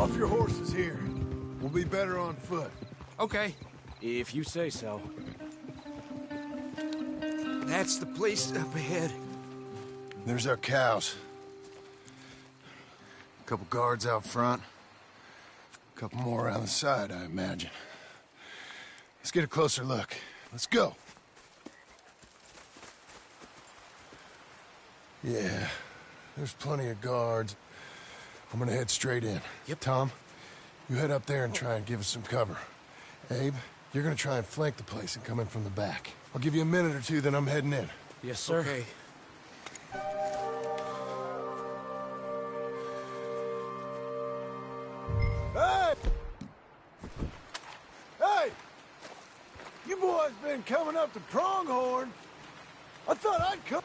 off your horses here. We'll be better on foot. Okay, if you say so. That's the place up ahead. There's our cows. A couple guards out front. A couple more around the side, I imagine. Let's get a closer look. Let's go. Yeah, there's plenty of guards. I'm gonna head straight in. Yep. Tom, you head up there and try and give us some cover. Abe, you're gonna try and flank the place and come in from the back. I'll give you a minute or two, then I'm heading in. Yes, sir. Okay. Hey! Hey! You boys been coming up to Pronghorn. I thought I'd come...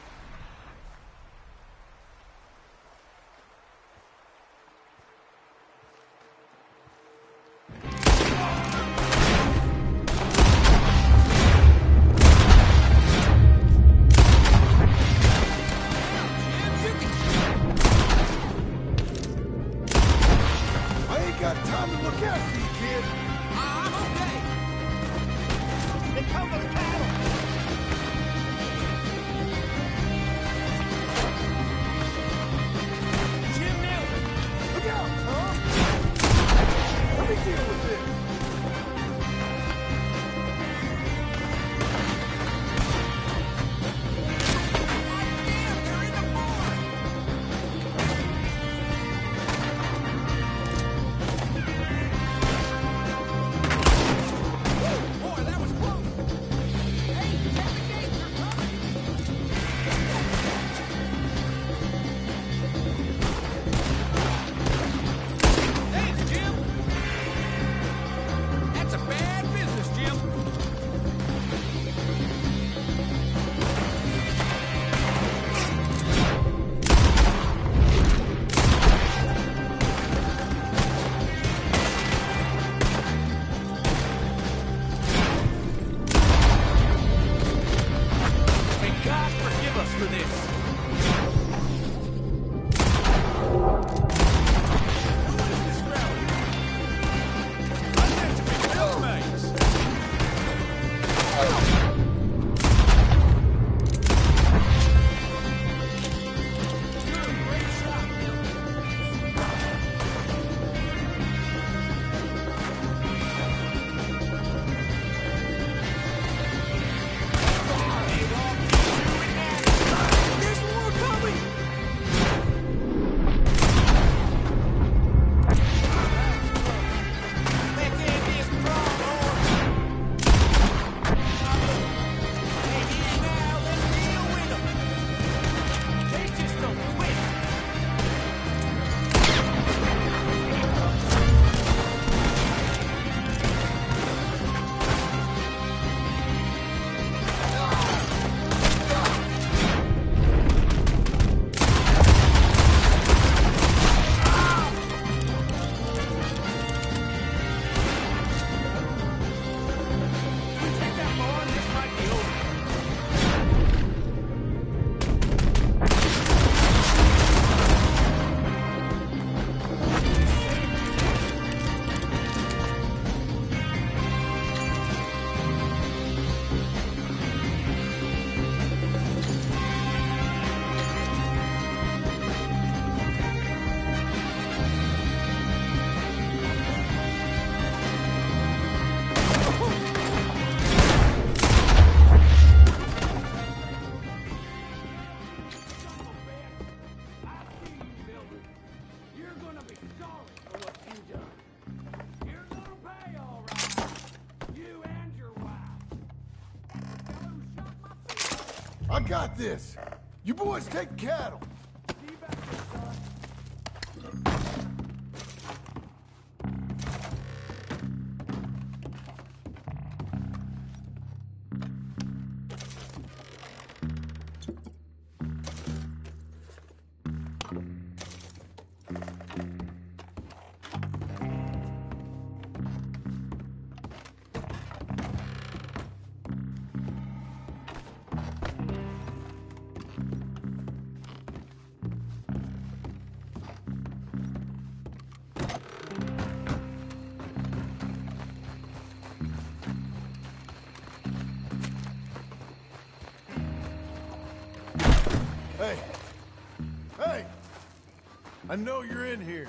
got time to look after you, kid. I'm okay. They come for the cattle. Jim Miller. Look out, Tom. Let me deal with this. Goddamn, they're in the barn. Boy, that was close. Hey, check the gates, they're coming. Thanks, Jim. That's a bad business, Jim. May God forgive us for this. Who is this fella? I meant to be roommates. You're a great shot, Bill. There's more coming! Let's end this Pronghorn! Hey, here now, let's deal with them! They just don't quit! We take that barn, this might be over. You're gonna be sorry for what you done. You're gonna pay, all right. You and your wife. And the fellow who shot my people. I got this. You boys take cattle. See you back there, son. I know you're in here.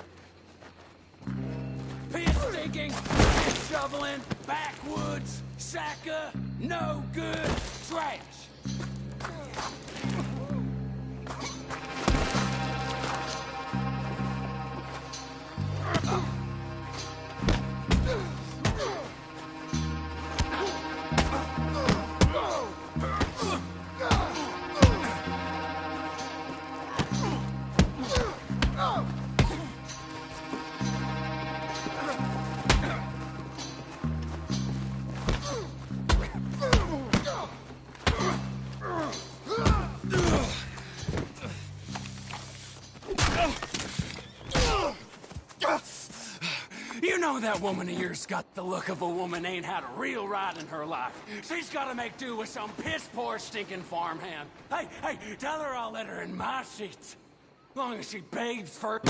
Piss stinking, piss shoveling, backwoods, sacker, no good, trash. You know that woman of yours got the look of a woman ain't had a real ride in her life. She's gotta make do with some piss-poor stinking farmhand. Hey, tell her I'll let her in my sheets. Long as she begs for...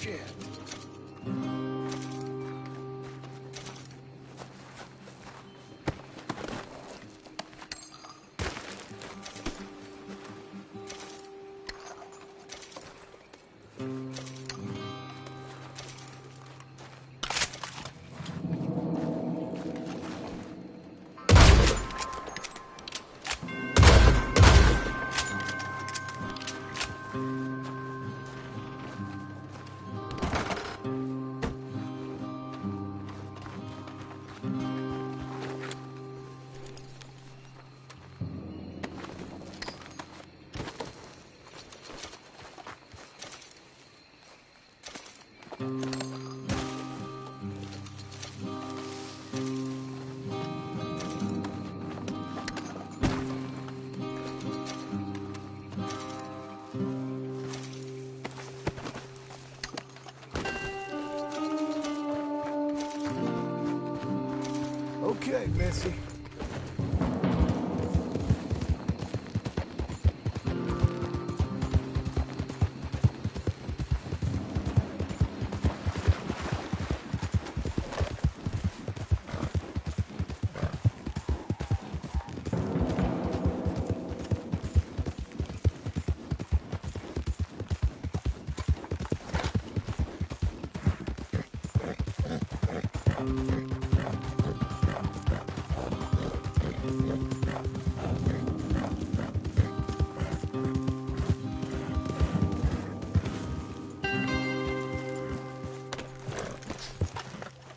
Shit. Okay, Missy.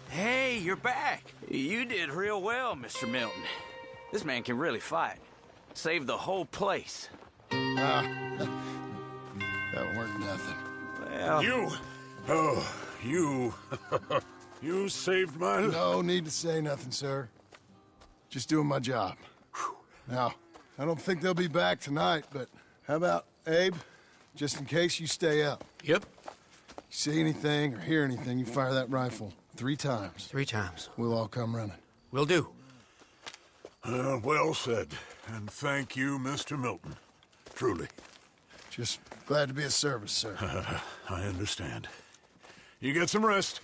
Hey, you're back. You did real well, Mr. Milton. This man can really fight. Saved the whole place. That weren't nothing. Well... You. You saved my life. No need to say nothing, sir. Just doing my job. Now, I don't think they'll be back tonight, but how about Abe? Just in case you stay up. Yep. See anything or hear anything, you fire that rifle 3 times. 3 times. We'll all come running. Will do. Well said. And thank you, Mr. Milton. Truly. Just glad to be of service, sir. I understand. You get some rest.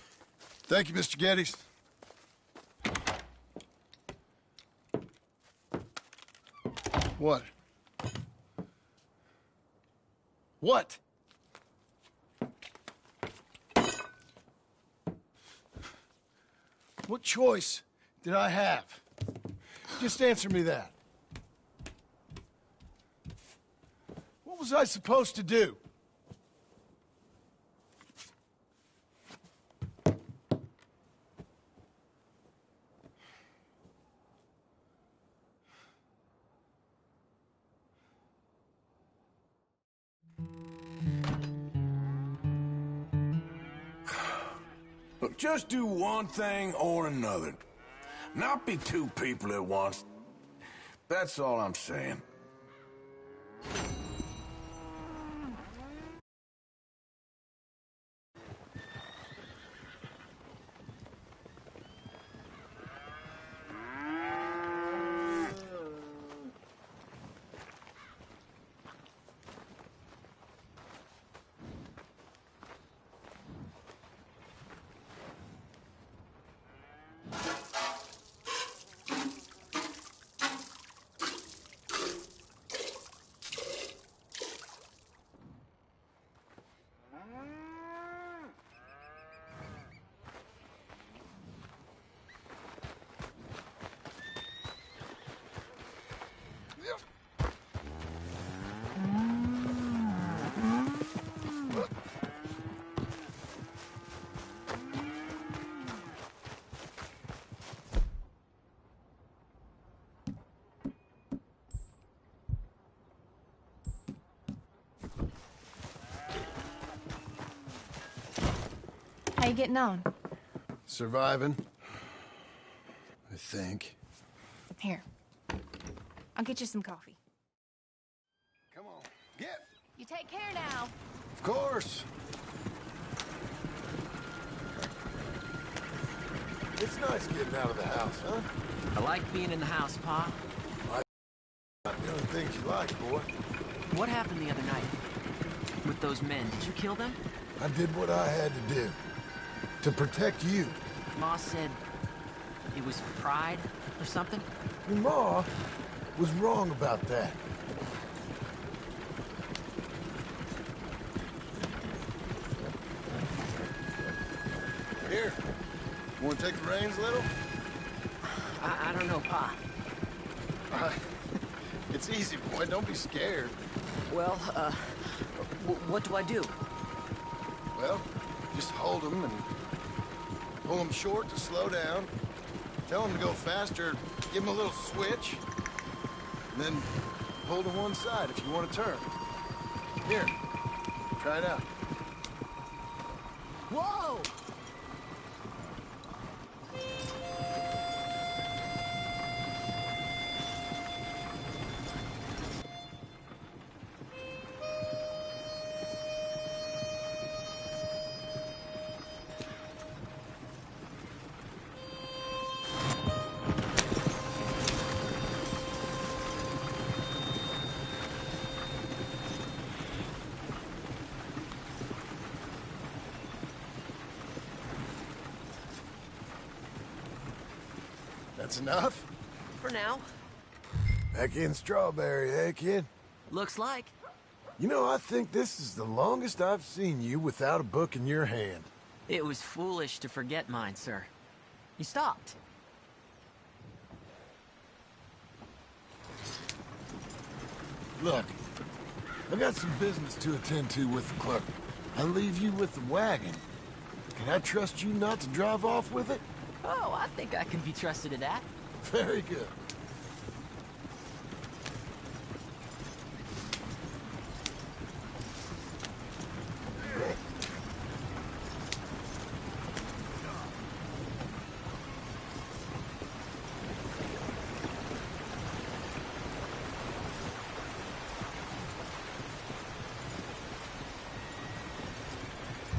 Thank you, Mr. Geddes. What? What? What choice did I have? Just answer me that. What was I supposed to do? Look, just do one thing or another. Not be 2 people at once. That's all I'm saying. you getting on? Surviving. I think. Here. I'll get you some coffee. Come on, get. You take care now. Of course. It's nice getting out of the house, huh? I like being in the house, Pa. Not doing things you like, boy. What happened the other night? With those men, did you kill them? I did what I had to do. To protect you. Ma said it was pride or something? Your ma was wrong about that. Here. You want to take the reins, little? I don't know, Pa. It's easy, boy. Don't be scared. Well, what do I do? Well, just hold them and pull them short to slow down. Tell them to go faster. Give them a little switch. And then pull to one side if you want to turn. Here. Try it out. Whoa! That's enough? For now. Back in Strawberry, eh, kid? Looks like. You know, I think this is the longest I've seen you without a book in your hand. It was foolish to forget mine, sir. You stopped. Look, I got some business to attend to with the clerk. I leave you with the wagon. Can I trust you not to drive off with it? Oh, I think I can be trusted in that. Very good.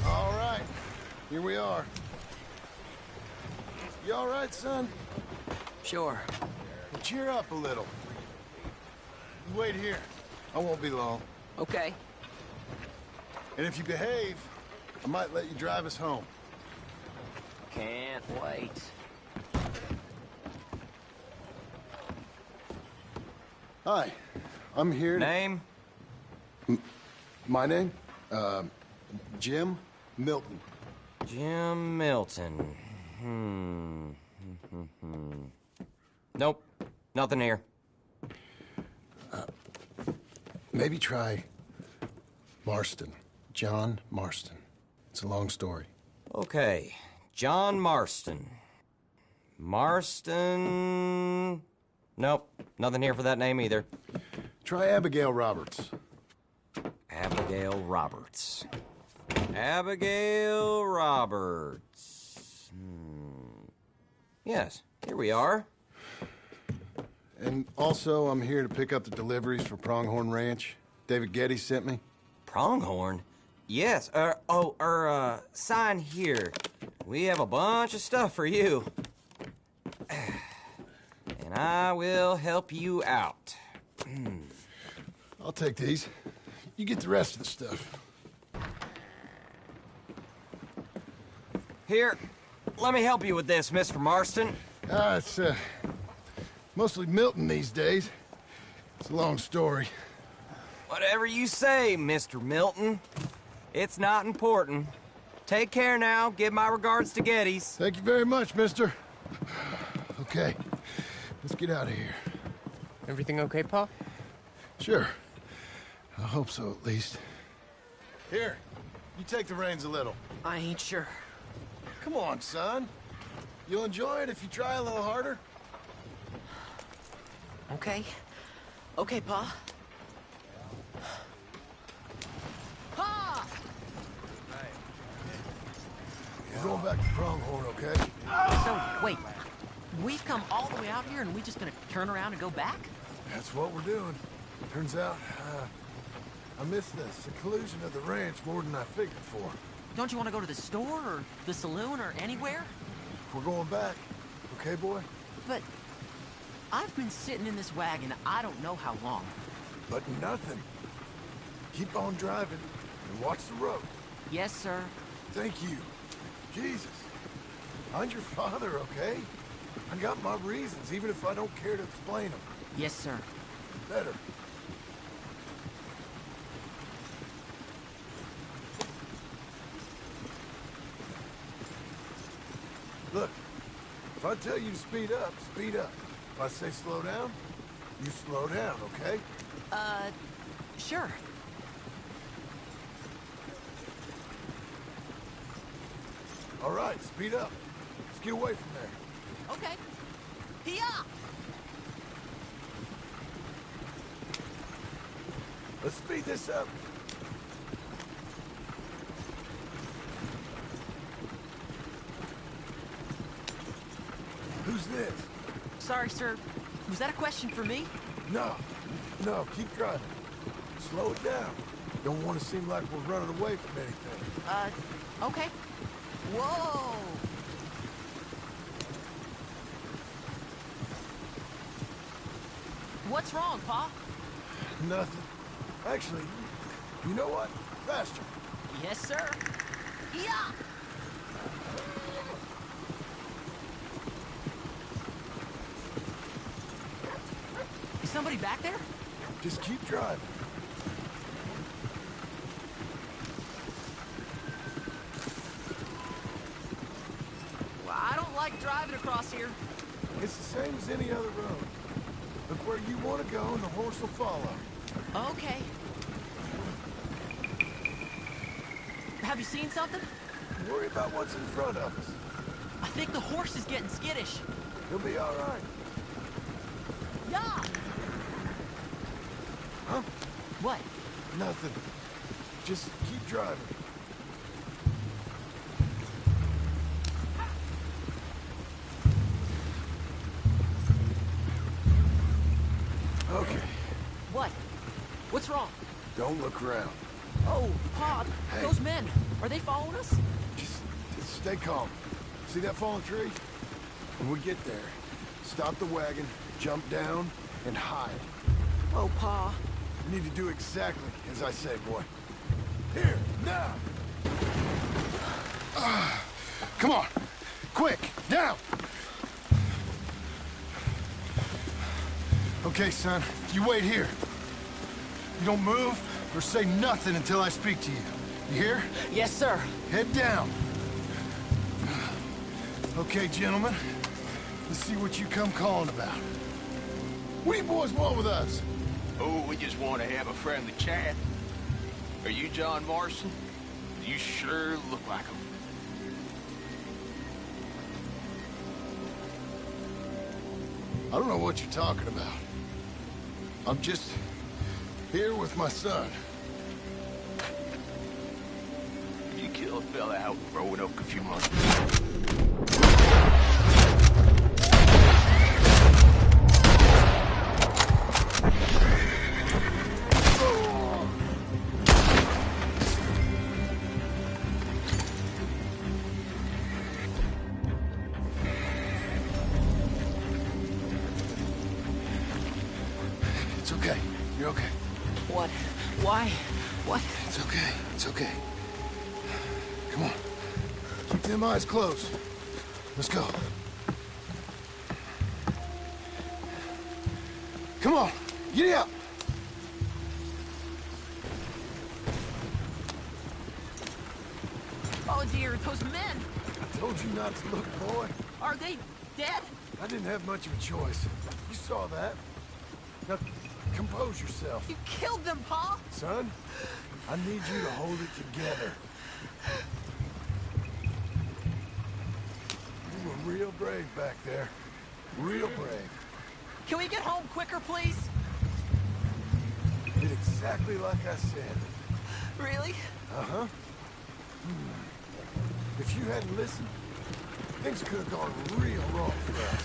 All right, here we are. You all right, son? Sure. Well, cheer up a little. You wait here. I won't be long. Okay. And if you behave, I might let you drive us home. Can't wait. Hi, I'm here to... Name? My name? Jim Milton. Jim Milton. Nope. Nothing here. Maybe try Marston. John Marston. It's a long story. Okay. John Marston. Marston... Nope. Nothing here for that name either. Try Abigail Roberts. Abigail Roberts. Abigail Roberts. Yes, here we are. And also, I'm here to pick up the deliveries for Pronghorn Ranch. David Getty sent me. Pronghorn? Yes, sign here. We have a bunch of stuff for you. And I will help you out. I'll take these. You get the rest of the stuff. Here, let me help you with this, Mr. Marston. It's, mostly Milton these days. It's a long story. Whatever you say, Mr. Milton. It's not important. Take care now. Give my regards to Geddes. Thank you very much, mister. Okay, let's get out of here. Everything okay, Pa? Sure. I hope so, at least. Here, you take the reins a little. I ain't sure. Come on, son. You'll enjoy it if you try a little harder. Okay. Okay, Pa. Pa! We're going back to Pronghorn, okay? So, wait. We've come all the way out here and we just gonna turn around and go back? That's what we're doing. Turns out, I miss the seclusion of the ranch more than I figured for. Don't you want to go to the store or the saloon or anywhere? We're going back, okay, boy? But I've been sitting in this wagon I don't know how long. But nothing. Keep on driving and watch the road. Yes, sir. Thank you. Jesus. I'm your father, okay? I got my reasons, even if I don't care to explain them. Yes, sir. Better. Look, if I tell you to speed up, speed up. If I say slow down, you slow down, okay? Sure. All right, speed up. Let's get away from there. Okay. Hiya! Let's speed this up. Who's this? Sorry, sir. Was that a question for me? No, keep driving. Slow it down. Don't want to seem like we're running away from anything. Okay. Whoa! What's wrong, Pa? Nothing. Actually, you know what? Faster. Yes, sir. Yeah! Is somebody back there? Just keep driving. Well, I don't like driving across here. It's the same as any other road. Look where you want to go and the horse will follow. Okay. Have you seen something? Worry about what's in front of us. I think the horse is getting skittish. He'll be all right. Yeah! Huh? What? Nothing. Just keep driving. Okay. What? What's wrong? Don't look around. Oh, Pa, Hey. those men, are they following us? Just stay calm. See that fallen tree? When we get there, stop the wagon, jump down, and hide. Oh, Pa. You need to do exactly as I say, boy. Here, now! Come on! Quick, down! Okay, son, you wait here. You don't move or say nothing until I speak to you. You hear? Yes, sir. Head down. Okay, gentlemen. Let's see what you come calling about. What do you boys want with us? Oh, we just want to have a friendly chat. Are you John Marston? You sure look like him. I don't know what you're talking about. I'm just here with my son. You killed a fella out in Roanoke a few months ago. It's okay. You're okay. What? Why? What? It's okay. It's okay. Come on. Keep them eyes closed. Let's go. Come on. Giddy up. Oh, dear, those men. I told you not to look, boy. Are they dead? I didn't have much of a choice. You saw that. Now, compose yourself. You killed them, Pa. Son, I need you to hold it together. You were real brave back there. Real brave. Can we get home quicker, please? Did exactly like I said. Really? Uh-huh. If you hadn't listened, things could have gone real wrong for us.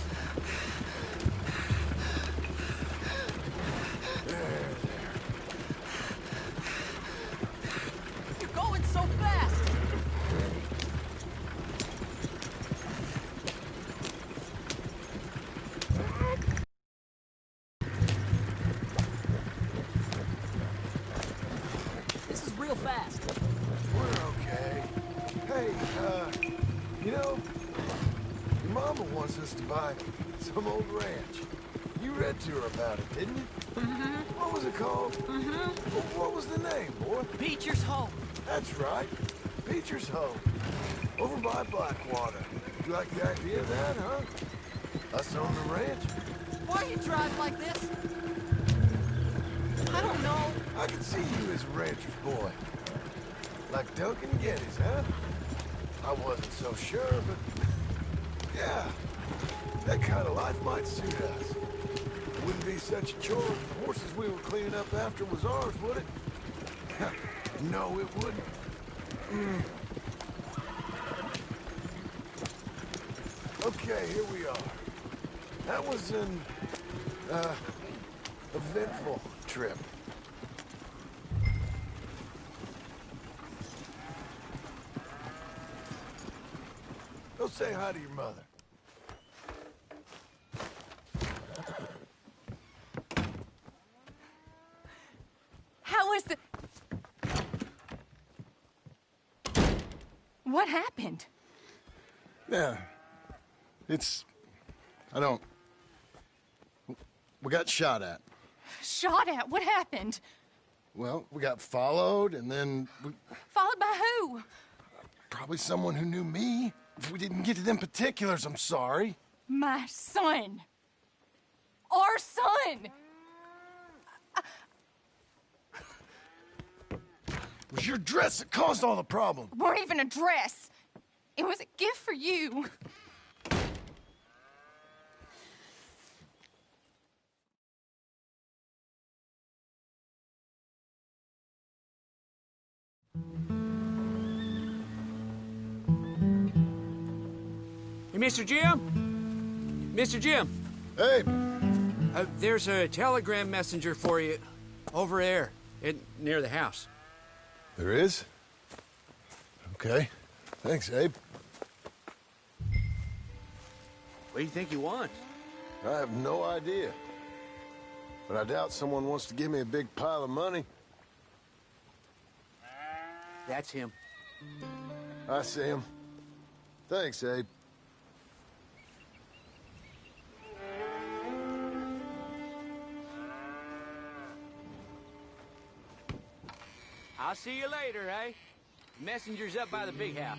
There. You're going so fast! This is real fast. We're okay. Hey, you know, your mama wants us to buy some old ranch. You read to her about it, didn't you? Mm-hmm. What was it called? Mm-hmm. What was the name, boy? Beecher's home. That's right. Beecher's home. Over by Blackwater. You like the idea of that, huh? Us on the ranch? Why you drive like this? I don't know. I can see you as a rancher's boy. Like Duncan Geddes, huh? I wasn't so sure, but... yeah. That kind of life might suit us. It wouldn't be such a chore if the horses we were cleaning up after was ours, would it? No, it wouldn't. Okay, here we are. That was an, eventful trip. Go say hi to your mother. How was the... What happened? Yeah. I don't... We got shot at. Shot at? What happened? Well, we got followed, and then Followed by who? probably someone who knew me. If we didn't get to them particulars, I'm sorry. My son. Our son. It was your dress that caused all the problem. It weren't even a dress. It was a gift for you. Hey, Mr. Jim? Mr. Jim, Hey, there's a telegram messenger for you over there near the house. there is? Okay. Thanks, Abe. What do you think he wants? I have no idea. But I doubt someone wants to give me a big pile of money. That's him. I see him. Thanks, Abe. I'll see you later, eh? Messenger's up by the big house.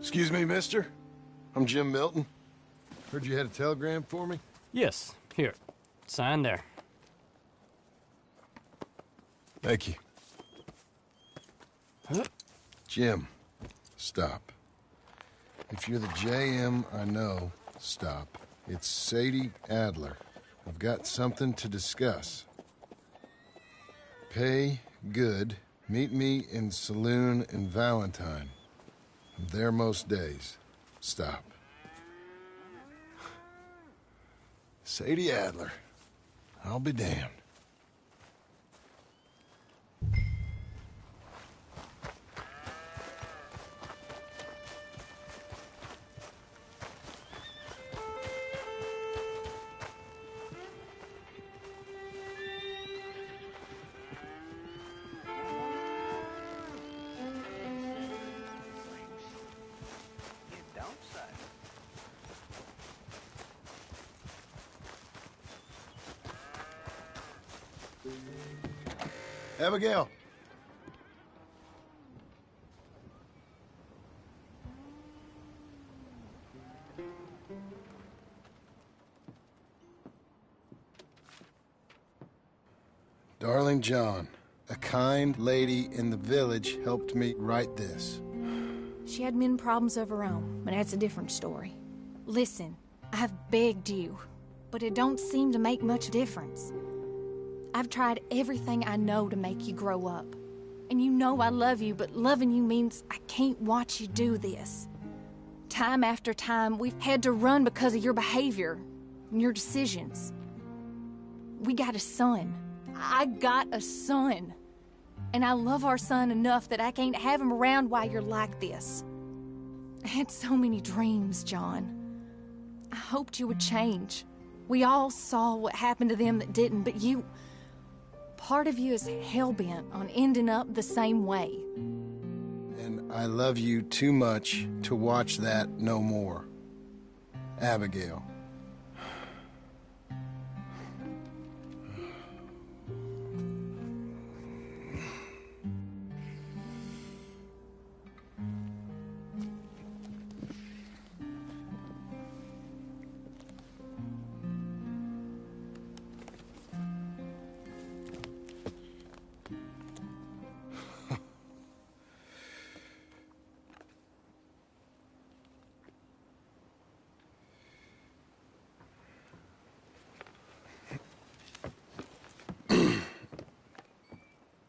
Excuse me, mister. I'm Jim Milton. Heard you had a telegram for me? Yes, here. Sign there. Thank you. Jim, stop. If you're the JM I know, stop. It's Sadie Adler. I've got something to discuss. Pay good. Meet me in saloon in Valentine. I'm there most days. Stop. Sadie Adler. I'll be damned. Abigail. Darling John, a kind lady in the village helped me write this. She had men problems of her own, but that's a different story. Listen, I have begged you, but it don't seem to make much difference. I've tried everything I know to make you grow up. And you know I love you, but loving you means I can't watch you do this. Time after time, we've had to run because of your behavior and your decisions. We got a son. I got a son. And I love our son enough that I can't have him around while you're like this. I had so many dreams, John. I hoped you would change. We all saw what happened to them that didn't, but you... Part of you is hell-bent on ending up the same way. And I love you too much to watch that no more. Abigail.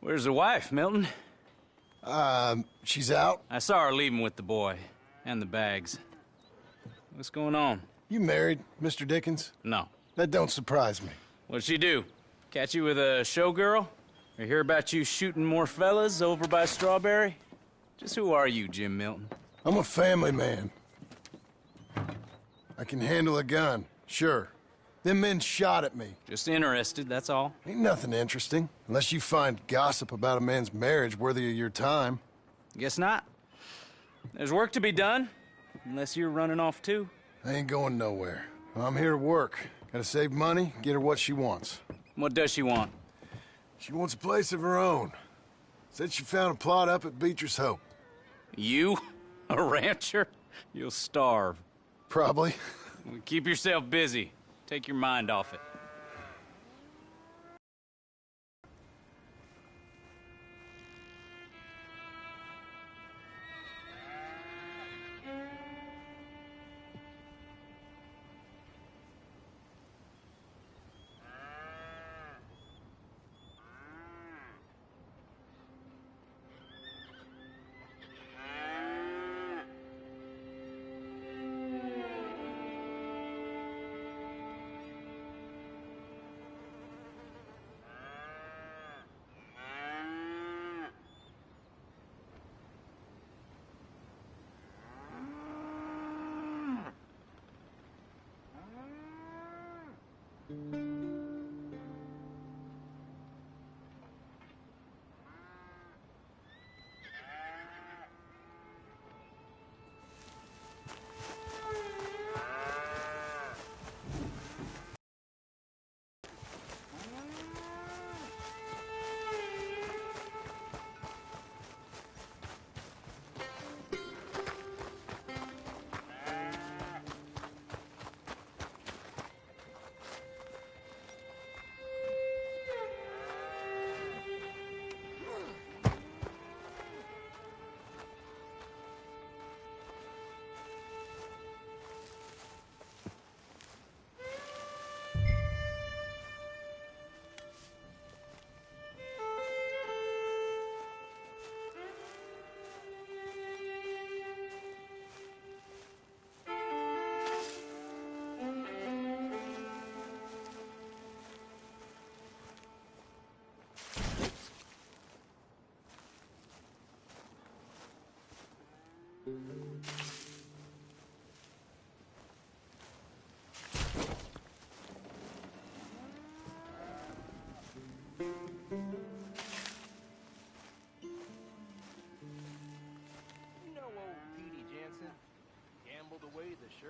Where's the wife, Milton? She's out. I saw her leaving with the boy. And the bags. What's going on? You married, Mr. Dickens? No. That don't surprise me. What'd she do? Catch you with a showgirl? Or hear about you shooting more fellas over by Strawberry? Just who are you, Jim Milton? I'm a family man. I can handle a gun, sure. Them men shot at me. Just interested, that's all. Ain't nothing interesting, unless you find gossip about a man's marriage worthy of your time. Guess not. There's work to be done, unless you're running off too. I ain't going nowhere. I'm here to work. Gotta save money, get her what she wants. What does she want? She wants a place of her own. Said she found a plot up at Beecher's Hope. You? A rancher? You'll starve. Probably. Keep yourself busy. Take your mind off it.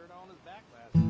dirt on his back last.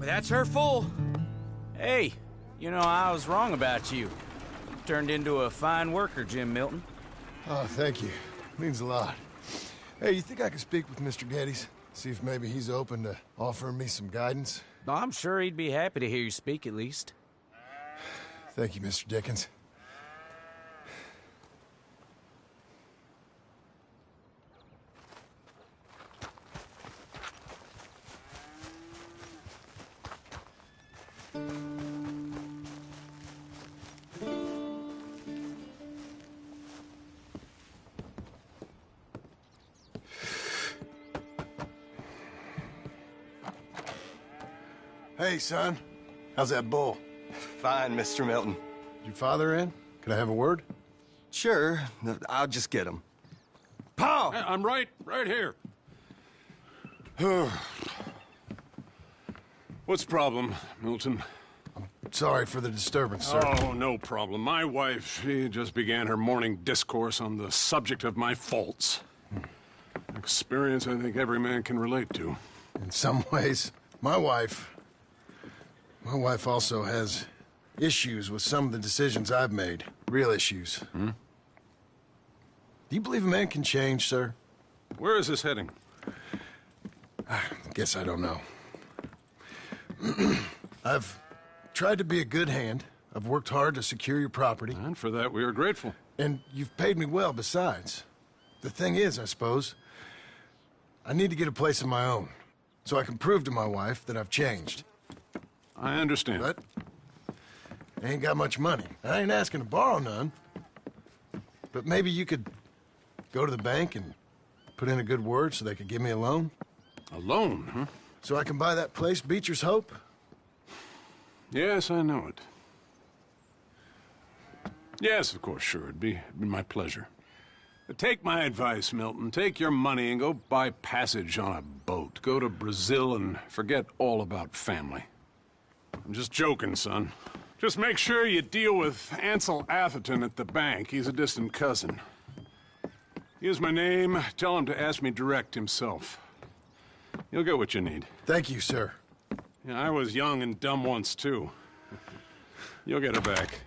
That's her full. Hey, you know, I was wrong about you. Turned into a fine worker, Jim Milton. Oh, thank you. Means a lot. Hey, you think I could speak with Mr. Geddes? See if maybe he's open to offering me some guidance? I'm sure he'd be happy to hear you speak, at least. Thank you, Mr. Dickens. Hey, son. How's that bull? Fine, Mr. Milton. Your father in? Can I have a word? Sure. I'll just get him. Pa! I'm right here. What's the problem, Milton? Sorry for the disturbance, sir. Oh, no problem. My wife, she just began her morning discourse on the subject of my faults. Experience I think every man can relate to. In some ways, my wife also has issues with some of the decisions I've made. Real issues. Hmm? Do you believe a man can change, sir? Where is this heading? I guess I don't know. I've tried to be a good hand. I've worked hard to secure your property. And for that, we are grateful. And you've paid me well besides. The thing is, I suppose, I need to get a place of my own, so I can prove to my wife that I've changed. I understand. But I ain't got much money. I ain't asking to borrow none. But maybe you could go to the bank and put in a good word so they could give me a loan? A loan, huh? So I can buy that place, Beecher's Hope? Yes, I know it. Yes, of course, sure. It'd be my pleasure. But take my advice, Milton. Take your money and go buy passage on a boat. Go to Brazil and forget all about family. I'm just joking, son. Just make sure you deal with Ansel Atherton at the bank. He's a distant cousin. Here's my name. Tell him to ask me direct himself. You'll get what you need. Thank you, sir. Yeah, I was young and dumb once, too. You'll get it back.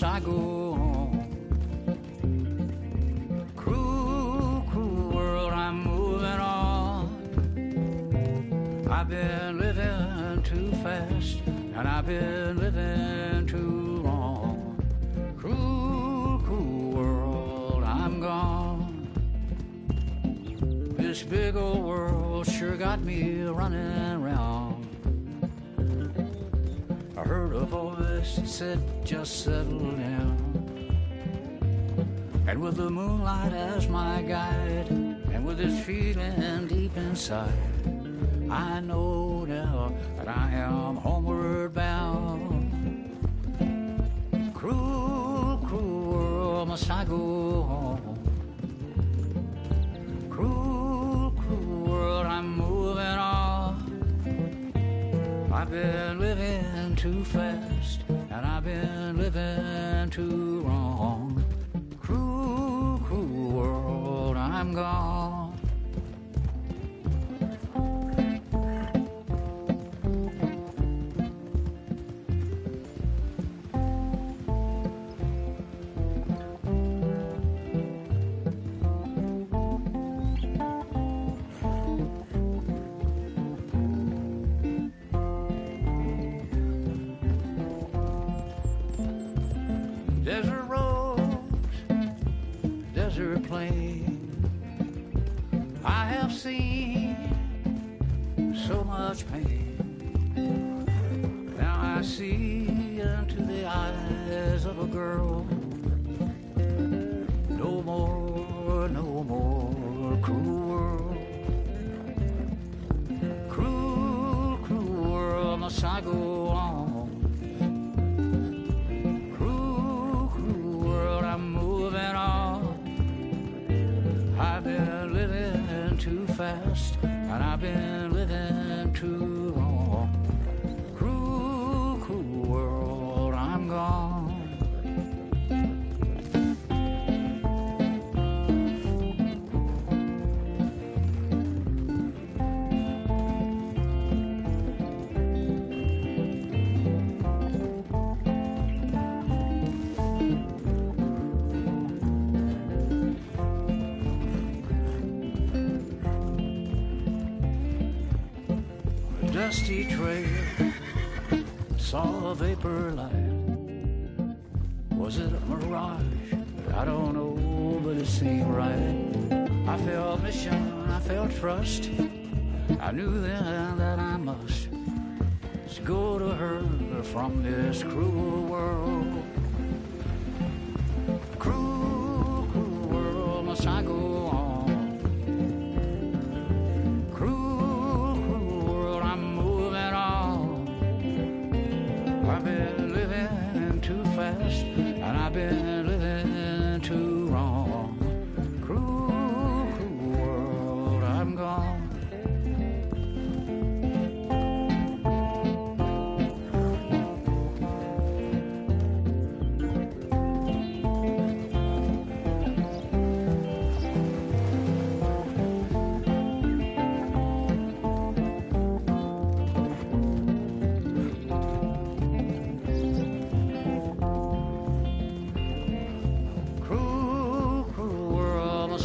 must I go on? Cruel, cruel world, I'm moving on. I've been living too fast, and I've been living too long. Cruel, cruel world, I'm gone. This big old world sure got me running round. I heard a voice that said, just settle down. And with the moonlight as my guide, and with this feeling deep inside, I know now that I am homeward bound. Cruel, cruel world, must I go home? Cruel, cruel world, I'm moving on. I've been living too fast, and I've been living too wrong. Cruel, cruel world, I'm gone. Desert roads, desert plain, I have seen so much pain. Now I see into the eyes of a girl. No more, no more cruel world. Cruel, cruel world, must I go on? I've been living too fast, and I've been living too long. Cruel, cruel world, I'm gone. Dusty trail, saw a vapor light. Was it a mirage? I don't know, but it seemed right. I felt mission, I felt trust. I knew then that I must go to her from this cruel world. Cruel, cruel world, must I go on? I've been living too fast, and I've been living too wrong. Cruel, cruel world, I'm gone.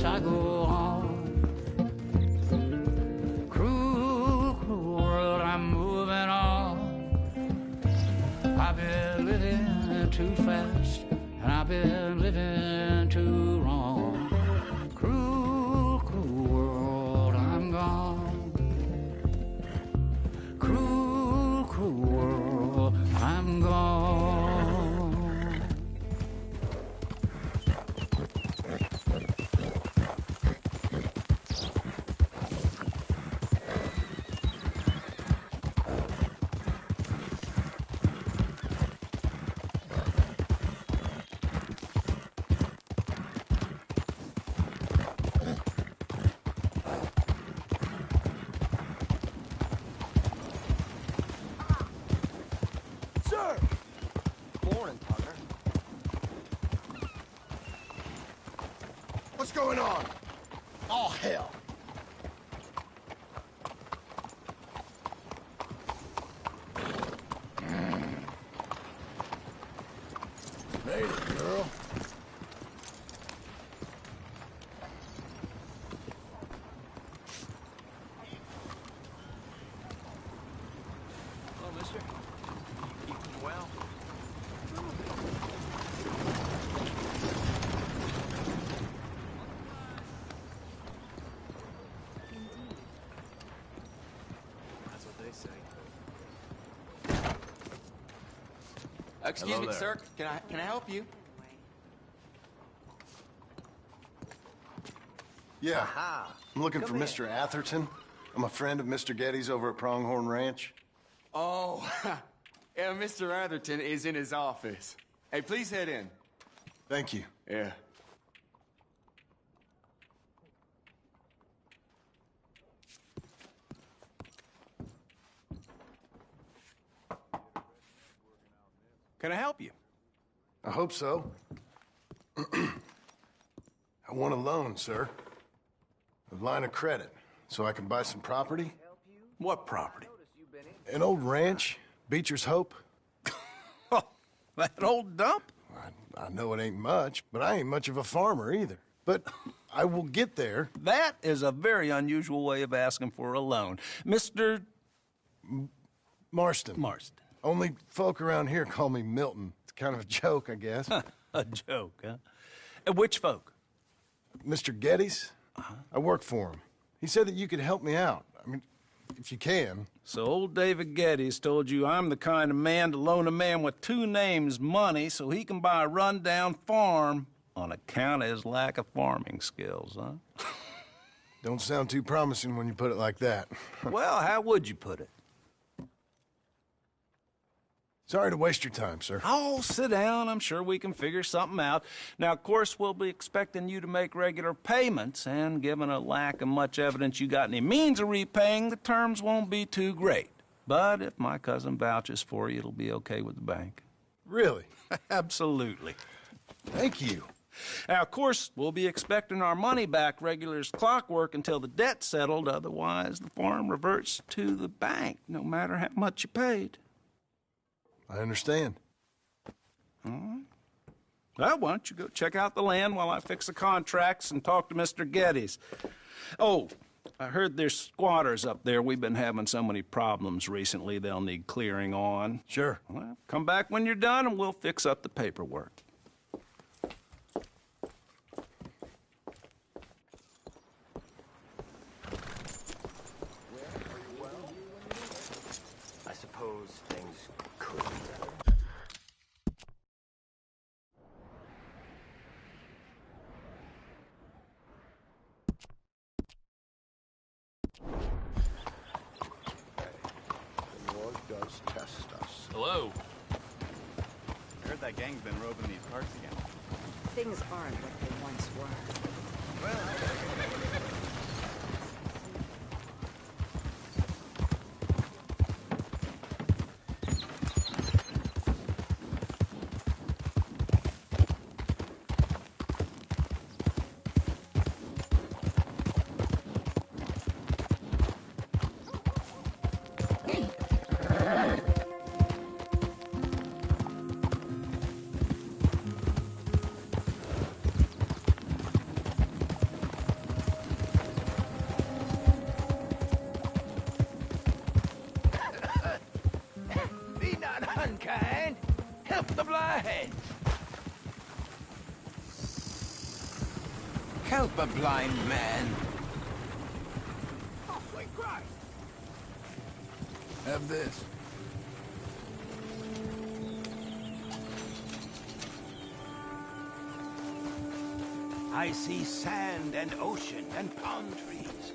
I go on. Cruel, cruel world, I'm moving on. I've been living too fast, and I've been living too wrong. Cruel, cruel world, I'm gone. Cruel, cruel world, I'm gone. Sir! Morning, partner. What's going on? Oh, hell. Made it, girl. Hello, mister. Keeping well? That's what they say. Excuse Hello me, there. sir. Can I help you? Yeah. Aha. I'm looking Come for in. Mr. Atherton. I'm a friend of Mr. Getty's over at Pronghorn Ranch. Oh, yeah, Mr. Atherton is in his office. Hey, please head in. Thank you. Yeah. Can I help you? I hope so. I want a loan, sir. A line of credit, so I can buy some property. What property? An old ranch, Beecher's Hope. That old dump? I know it ain't much, but I ain't much of a farmer either. But I will get there. That is a very unusual way of asking for a loan. Mr. Marston. Marston. Only folk around here call me Milton. It's kind of a joke, I guess. A joke, huh? And which folk? Mr. Getty's. I work for him. He said that you could help me out. I mean, if you can. So old David Geddes told you I'm the kind of man to loan a man with two names money so he can buy a rundown farm on account of his lack of farming skills, huh? Don't sound too promising when you put it like that. Well, how would you put it? Sorry to waste your time, sir. Oh, sit down. I'm sure we can figure something out. Now, of course, we'll be expecting you to make regular payments, and given a lack of much evidence you got any means of repaying, the terms won't be too great. But if my cousin vouches for you, it'll be okay with the bank. Really? Absolutely. Thank you. Now, of course, we'll be expecting our money back regular as clockwork until the debt's settled. Otherwise, the farm reverts to the bank, no matter how much you paid. I understand. All right. Well, why don't you go check out the land while I fix the contracts and talk to Mr. Geddes. Oh, I heard there's squatters up there. We've been having so many problems recently, they'll need clearing on. Sure. Well, come back when you're done and we'll fix up the paperwork. I suppose things could be better. The Lord does test us. Hello. I heard that gang's been roving these parts again. Things aren't what they once were. Be not unkind. Help the blind. Help a blind man. Oh, sweet Christ! Have this. I see sand and ocean and palm trees.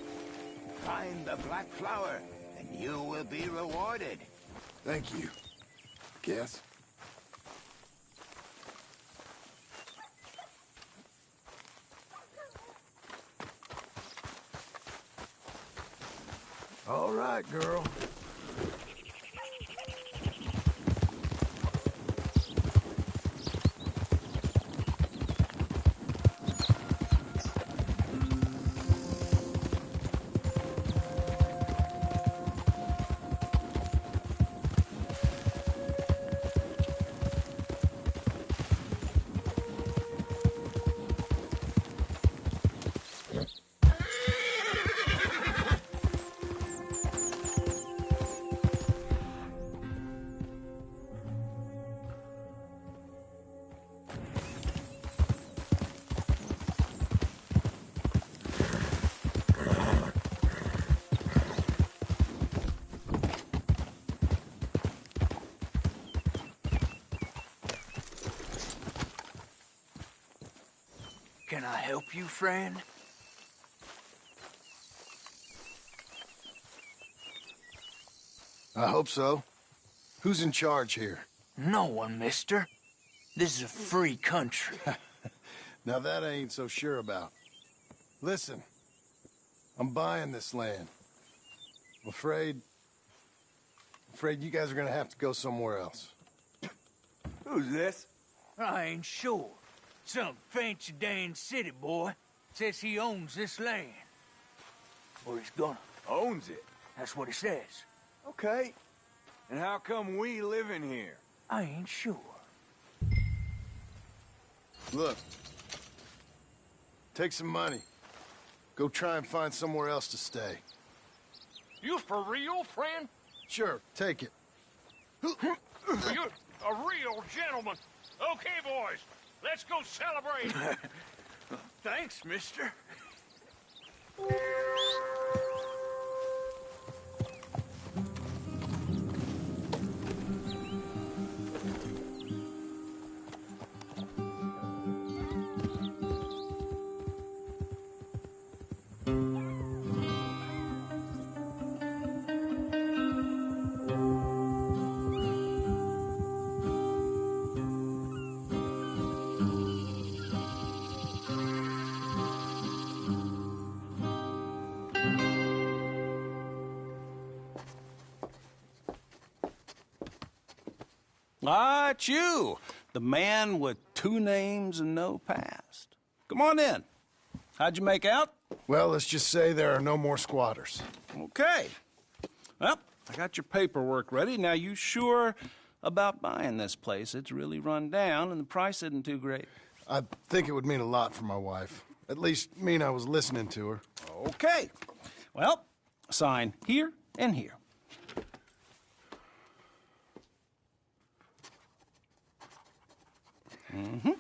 Find the black flower, and you will be rewarded. Thank you. Guess. All right, girl. Can I help you, friend? I hope so. Who's in charge here? No one, mister. This is a free country. Now that I ain't so sure about. Listen, I'm buying this land. I'm afraid you guys are gonna have to go somewhere else. Who's this? I ain't sure. Some fancy Dan city boy says he owns this land. Or he's gonna. Owns it? That's what he says. Okay. And how come we live in here? I ain't sure. Look. Take some money. Go try and find somewhere else to stay. You for real, friend? Sure, take it. You're a real gentleman. Okay, boys, let's go celebrate. Thanks, mister. Ah, it's you, the man with 2 names and no past. Come on in. How'd you make out? Well, let's just say there are no more squatters. Okay. Well, I got your paperwork ready. Now, you sure about buying this place? It's really run down, and the price isn't too great. I think it would mean a lot for my wife. At least mean I was listening to her. Okay. Well, sign here and here. Mm-hmm.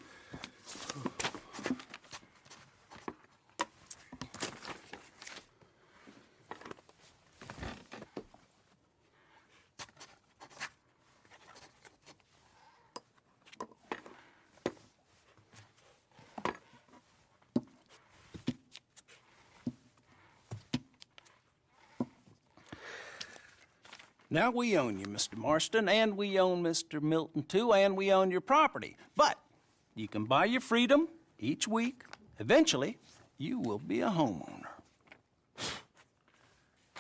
Now, we own you, Mr. Marston, and we own Mr. Milton, too, and we own your property. But you can buy your freedom each week. Eventually, you will be a homeowner.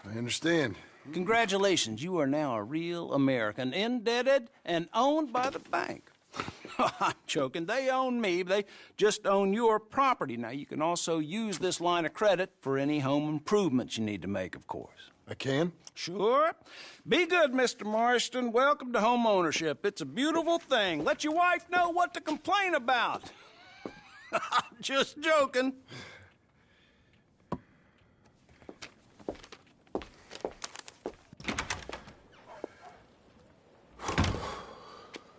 I understand. Congratulations, you are now a real American, indebted and owned by the bank. I'm joking. They own me. They just own your property. Now, you can also use this line of credit for any home improvements you need to make, of course. I can? Sure. Be good, Mr. Marston. Welcome to home ownership. It's a beautiful thing. Let your wife know what to complain about. Just joking.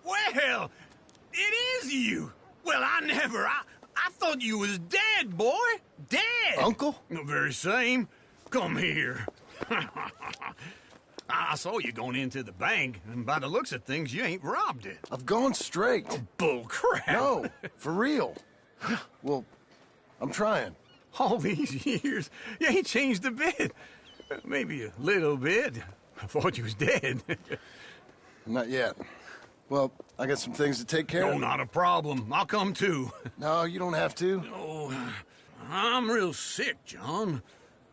Well, it is you. Well, I thought you was dead, boy. Dead. Uncle? The very same. Come here. I saw you going into the bank, and by the looks of things, you ain't robbed it. I've gone straight. Oh, bull crap. No, for real. Well, I'm trying. All these years, you ain't changed a bit. Maybe a little bit. I thought you was dead. Not yet. Well, I got some things to take care of. No, not a problem. I'll come too. No, you don't have to. Oh, I'm real sick, John.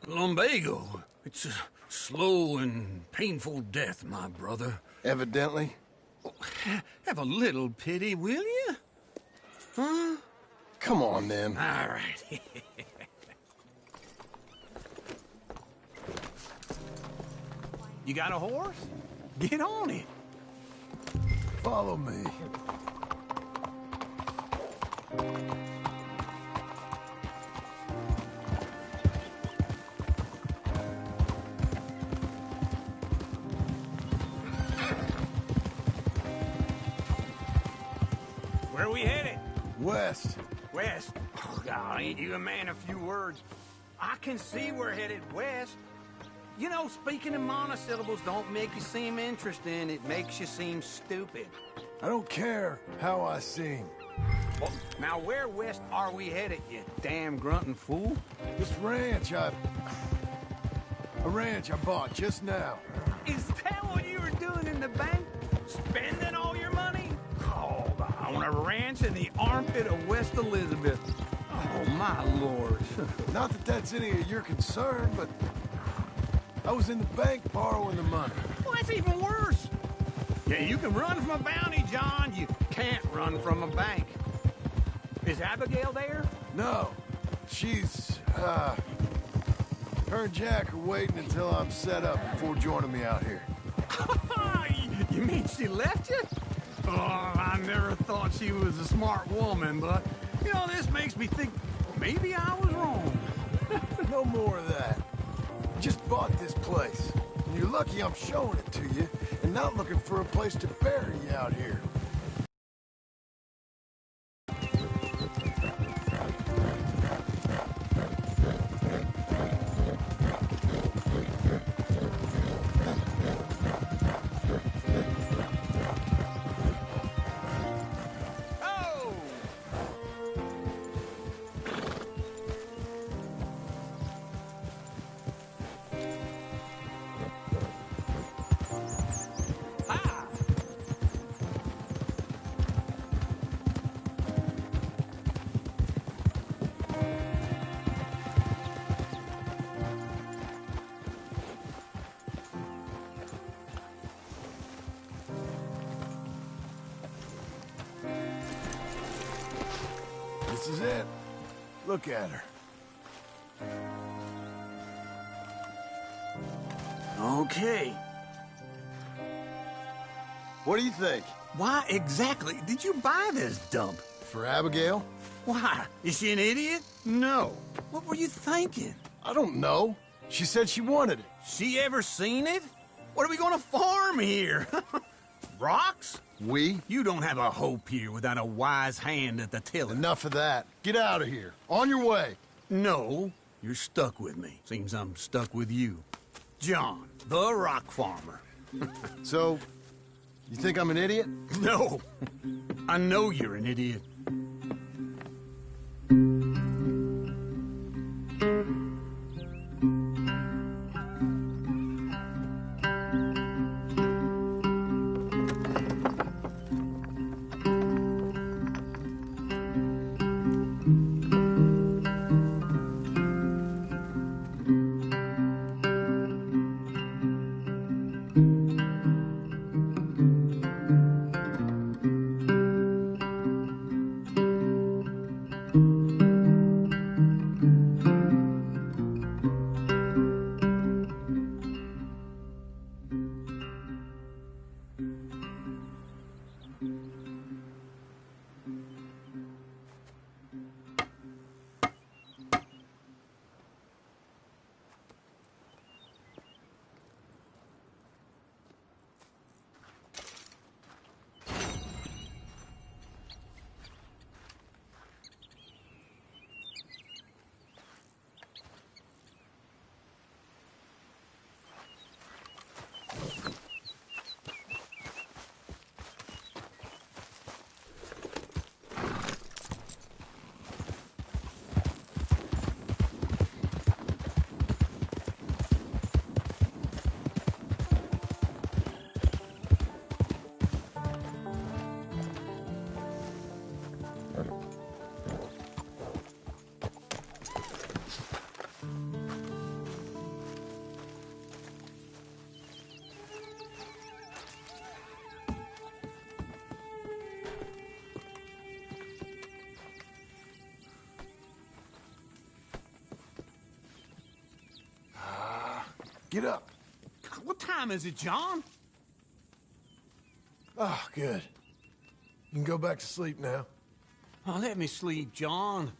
Lumbago. It's a slow and painful death, my brother. Evidently. Have a little pity, will you? Huh? Come on, then. All right. You got a horse? Get on it. Follow me. Where are we headed? West. West? Oh, God, ain't you a man of few words? I can see we're headed west. You know, speaking in monosyllables don't make you seem interesting. It makes you seem stupid. I don't care how I seem. Well, now where west are we headed, you damn grunting fool? This ranch a ranch I bought just now. Is that what you were doing in the bank? Spending all your money? Oh, on a ranch in the armpit of West Elizabeth. Oh, my lord. Not that that's any of your concern, but I was in the bank borrowing the money. Well, that's even worse. Yeah, you can run from a bounty, John. You can't run from a bank. Is Abigail there? No. She's, her and Jack are waiting until I'm set up before joining me out here. You mean she left you? Oh, I never thought she was a smart woman, but, you know, this makes me think maybe I was wrong. No more of that. Just bought this place. And you're lucky I'm showing it to you and not looking for a place to bury you out here. This is it. Look at her. Okay. What do you think? Why exactly did you buy this dump? For Abigail? Why? Is she an idiot? No. What were you thinking? I don't know. She said she wanted it. She ever seen it? What are we gonna farm here? Rocks? We? You don't have a hope here without a wise hand at the tiller. Enough of that. Get out of here. On your way. No, you're stuck with me. Seems I'm stuck with you. John, the rock farmer. So, you think I'm an idiot? No. I know you're an idiot. Get up. What time is it, John? Oh, good. You can go back to sleep now. Oh, let me sleep, John.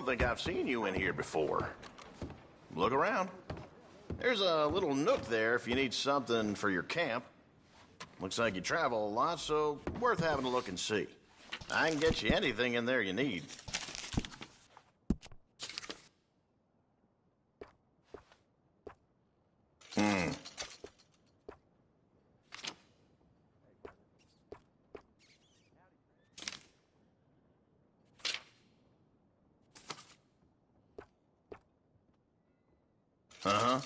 don't think I've seen you in here before. Look around. There's a little nook there if you need something for your camp. Looks like you travel a lot, so worth having a look and see. I can get you anything in there you need. Uh-huh.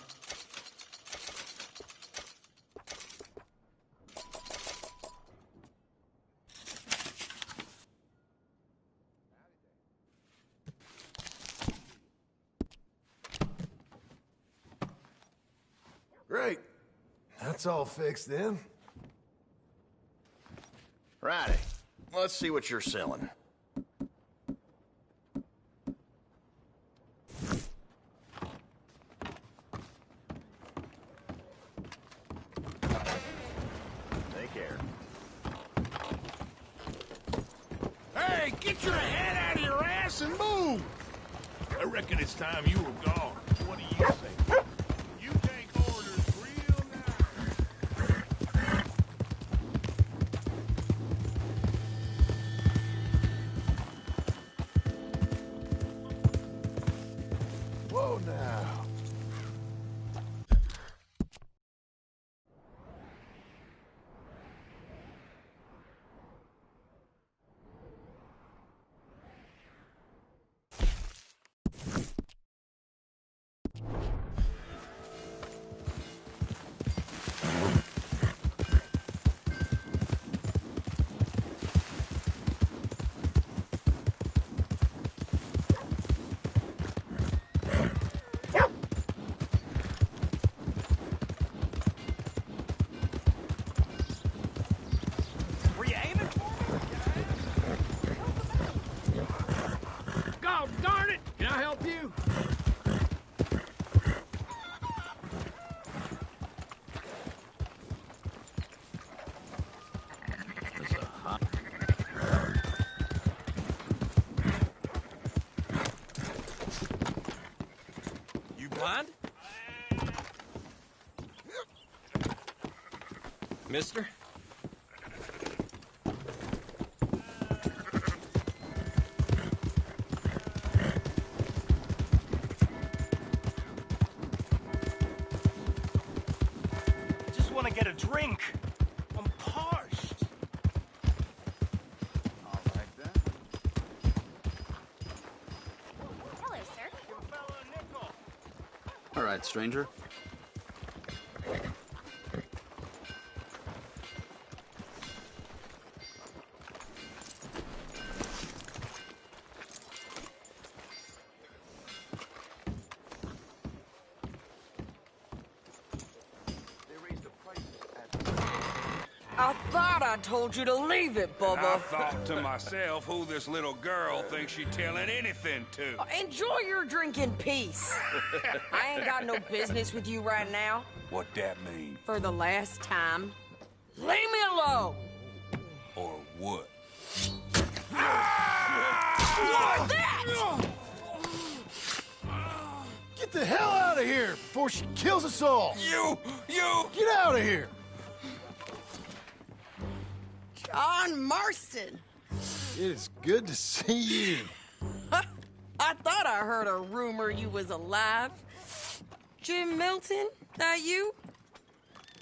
Great. That's all fixed then. Righty. Let's see what you're selling. Take care. Hey, get your head out of your ass and move! I reckon it's time you were gone. What do you say? You take orders real nice. Whoa now. Were you aiming for me? God darn it! Can I help you? You blind? Mister? Just want to get a drink. I'm parched. All right, then. Hello, sir. Give a fella a nickel. All right, stranger. I thought I told you to leave it, I Bubba. thought to myself who this little girl thinks she's telling anything to. Enjoy your drink in peace. I ain't got no business with you right now. What that mean? For the last time, leave me alone. Or what? What's that? Get the hell out of here before she kills us all! You! Get out of here! John Marston. It is good to see you. I thought I heard a rumor you was alive. Jim Milton, that you?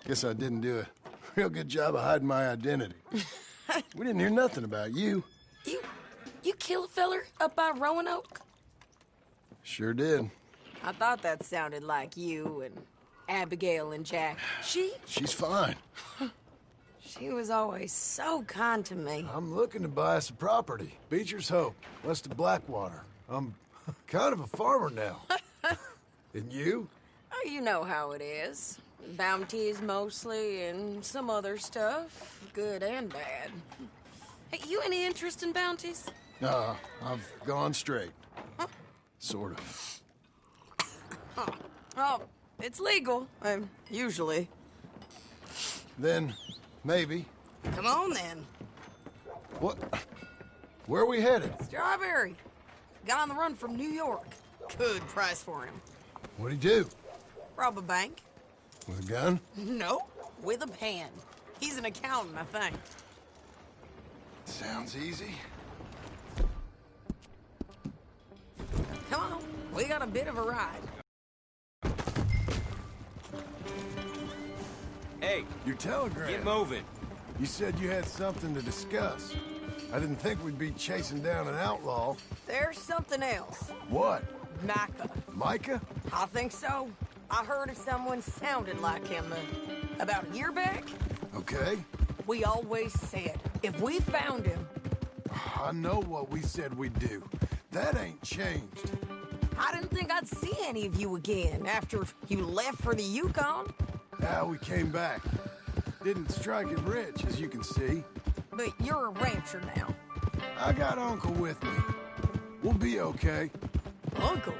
Guess I didn't do a real good job of hiding my identity. We didn't hear nothing about you. You kill a feller up by Roanoke? Sure did. I thought that sounded like you and Abigail and Jack. She's fine. She was always so kind to me. I'm looking to buy us a property. Beecher's Hope, west of Blackwater. I'm kind of a farmer now. And you? Oh, you know how it is. Bounties mostly, and some other stuff, good and bad. Hey, you any interest in bounties? I've gone straight. Sort of. Oh, it's legal, usually. Then, maybe. Come on, then. What? Where are we headed? Strawberry. Got on the run from New York. Good price for him. What'd he do? Rob a bank? With a gun? No, with a pen. He's an accountant, I think. Sounds easy. Come on, we got a bit of a ride. Hey, your telegram. Get moving. You said you had something to discuss. I didn't think we'd be chasing down an outlaw. There's something else. What? Micah. Micah? I think so. I heard of someone sounded like him about a year back. Okay. We always said, if we found him... I know what we said we'd do. That ain't changed. I didn't think I'd see any of you again after you left for the Yukon. We came back. Didn't strike it rich, as you can see. But you're a rancher now. I got Uncle with me. We'll be okay. Uncle?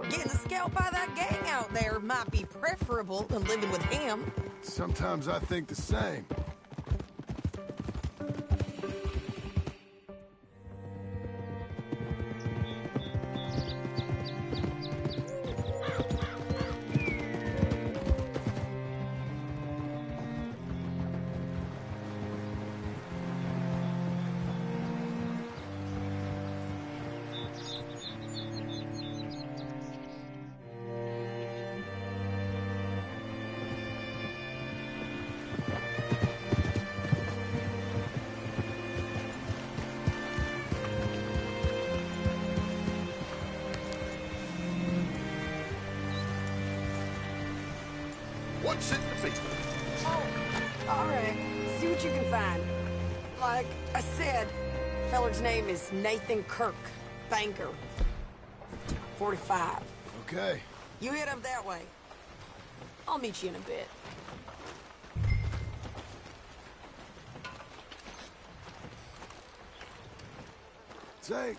Getting scalped by that gang out there might be preferable than living with him. Sometimes I think the same. What's it to be? Oh, all right. See what you can find. Like I said, feller's name is Nathan Kirk, banker. 45. Okay. You head up that way. I'll meet you in a bit. Say,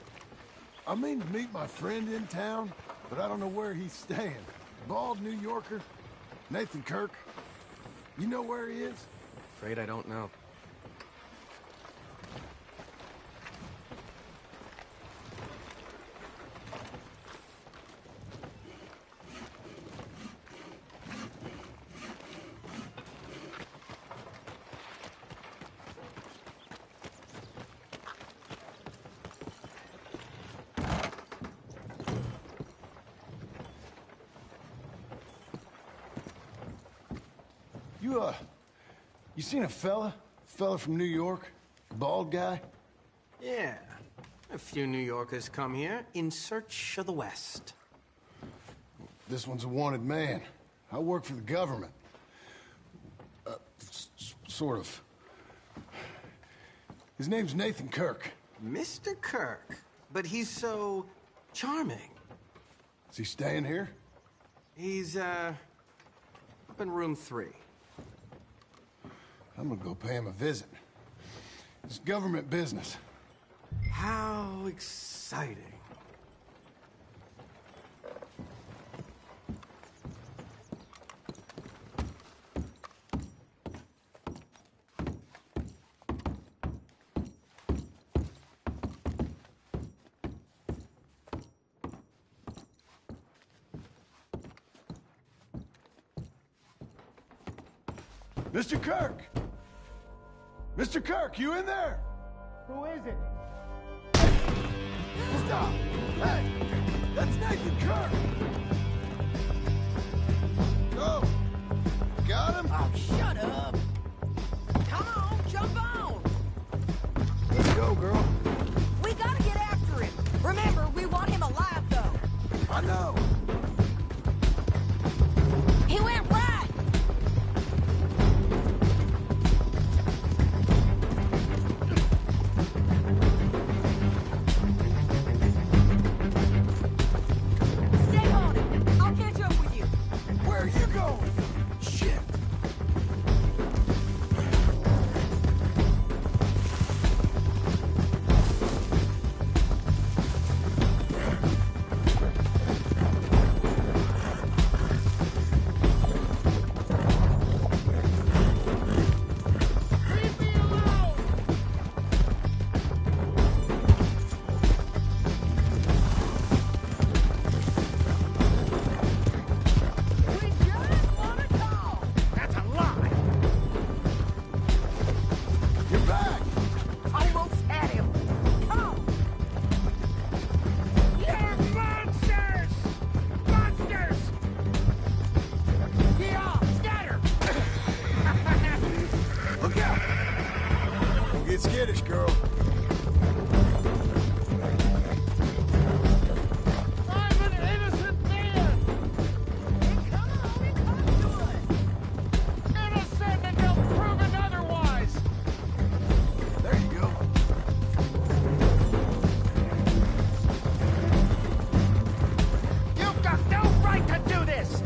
I mean to meet my friend in town, but I don't know where he's staying. Bald New Yorker? Nathan Kirk? You know where he is? Afraid I don't know. You seen a fella? Fella from New York? Bald guy? Yeah. A few New Yorkers come here in search of the West. This one's a wanted man. I work for the government. Sort of. His name's Nathan Kirk. Mr. Kirk? But he's so charming. Is he staying here? He's, up in room 3. I'm gonna go pay him a visit. It's government business. How exciting. Mr. Kirk! Mr. Kirk, you in there? Who is it? Stop! Hey! That's Nathan Kirk! Go! Got him? Oh, shut up! Come on, jump on! Let's go, girl. We gotta get after him. Remember, we want him alive, though. I know. He went right! Stay on it. I'll catch up with you. Where are you going? Shit! get skittish, girl. I'm an innocent man! Come to it! Innocent until proven otherwise! There you go. You've got no right to do this!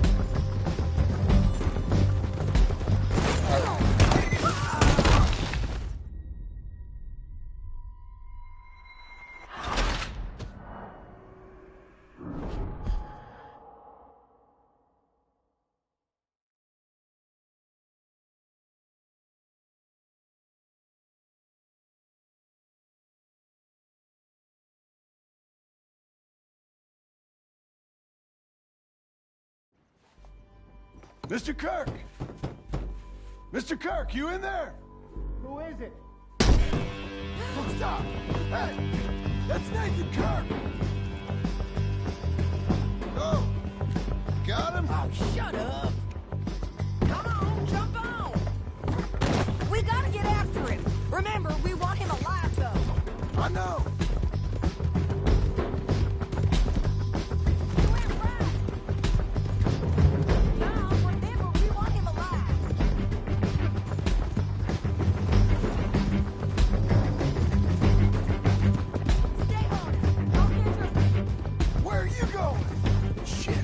Mr. Kirk! Mr. Kirk, you in there? Who is it? Oh, stop! Hey! That's Naked Kirk! Oh! Got him? Oh, shut up! Come on, jump on! We gotta get after him. Remember, we want him alive, though. I know! Where are you going? Shit.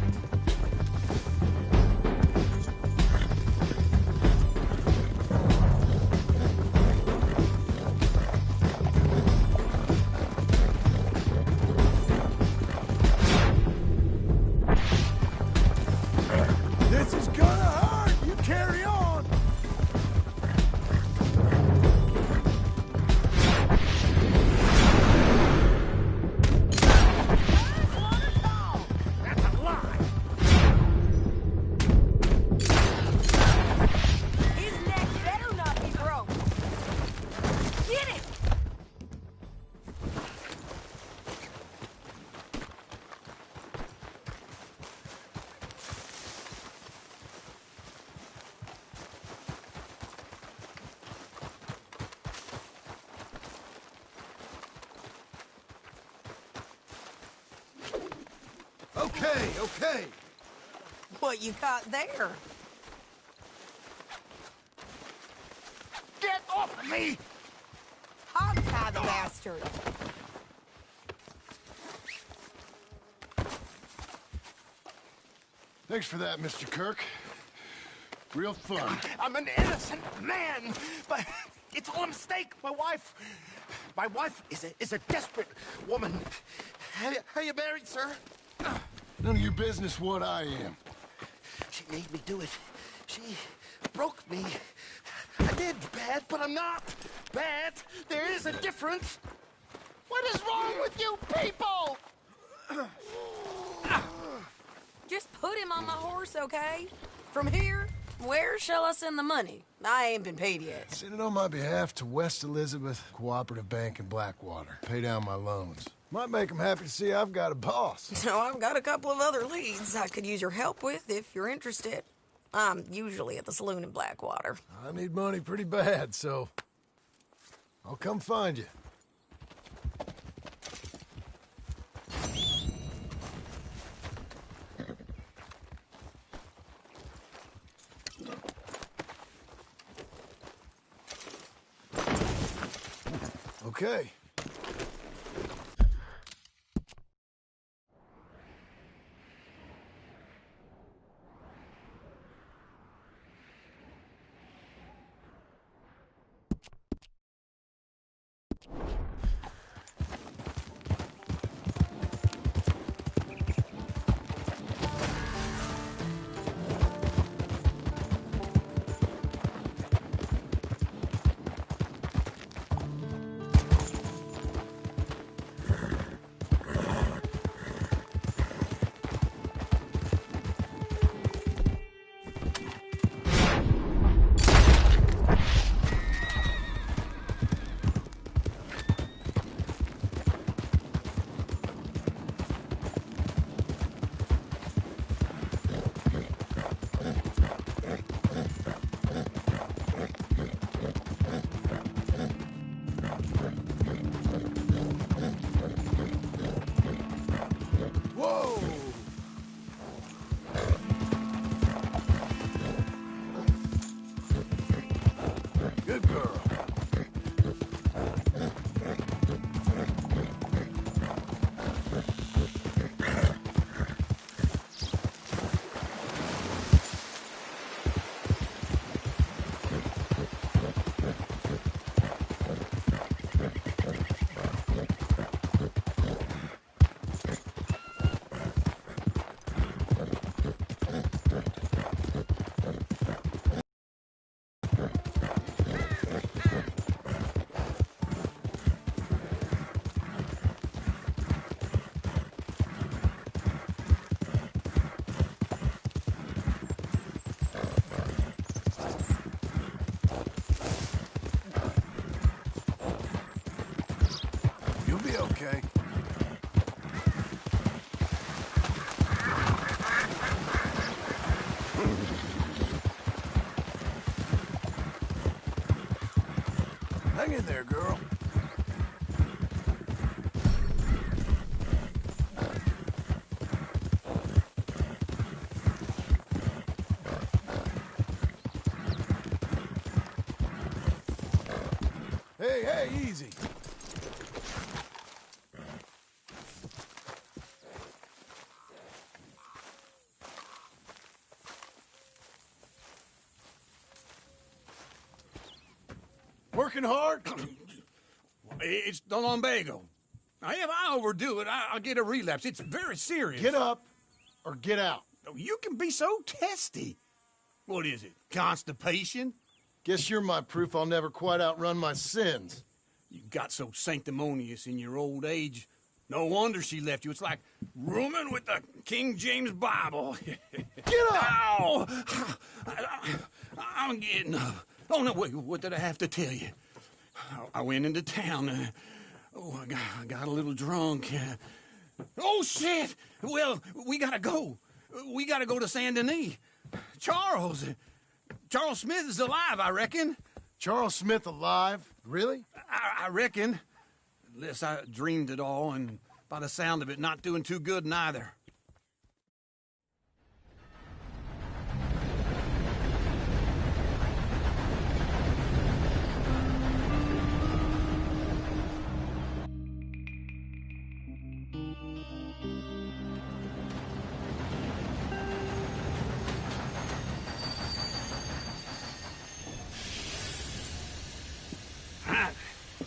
This is gonna hurt! You carry on! That's a lie! His neck better not be broke. Get it! Okay, okay. What you got there? Get off of me! Hogtie the bastard. Thanks for that, Mr. Kirk. Real fun. I'm an innocent man, but it's all a mistake. My wife is a desperate woman. Are you married, sir? None of your business what I am. She made me do it. She broke me. I did bad, but I'm not bad. There is a difference. What is wrong with you people? Just put him on my horse, okay? From here, where shall I send the money? I ain't been paid yet. Send it on my behalf to West Elizabeth Cooperative Bank in Blackwater. Pay down my loans. Might make them happy to see I've got a boss. So I've got a couple of other leads I could use your help with if you're interested. I'm usually at the saloon in Blackwater. I need money pretty bad, so I'll come find you. Okay. okay? Hang in there, girl. Hey, hey, easy. Working hard? It's the lumbago. Now, if I overdo it, I'll get a relapse. It's very serious. Get up or get out. You can be so testy. What is it, constipation? Guess you're my proof I'll never quite outrun my sins. You got so sanctimonious in your old age. No wonder she left you. It's like rooming with the King James Bible. Get up! Ow! I'm getting up. Oh, no, wait, what did I have to tell you? I went into town. I got a little drunk. Oh, shit! Well, we gotta go. We gotta go to Saint Denis. Charles Smith is alive, I reckon. Charles Smith alive? Really? I reckon. Unless I dreamed it all, and by the sound of it, not doing too good neither.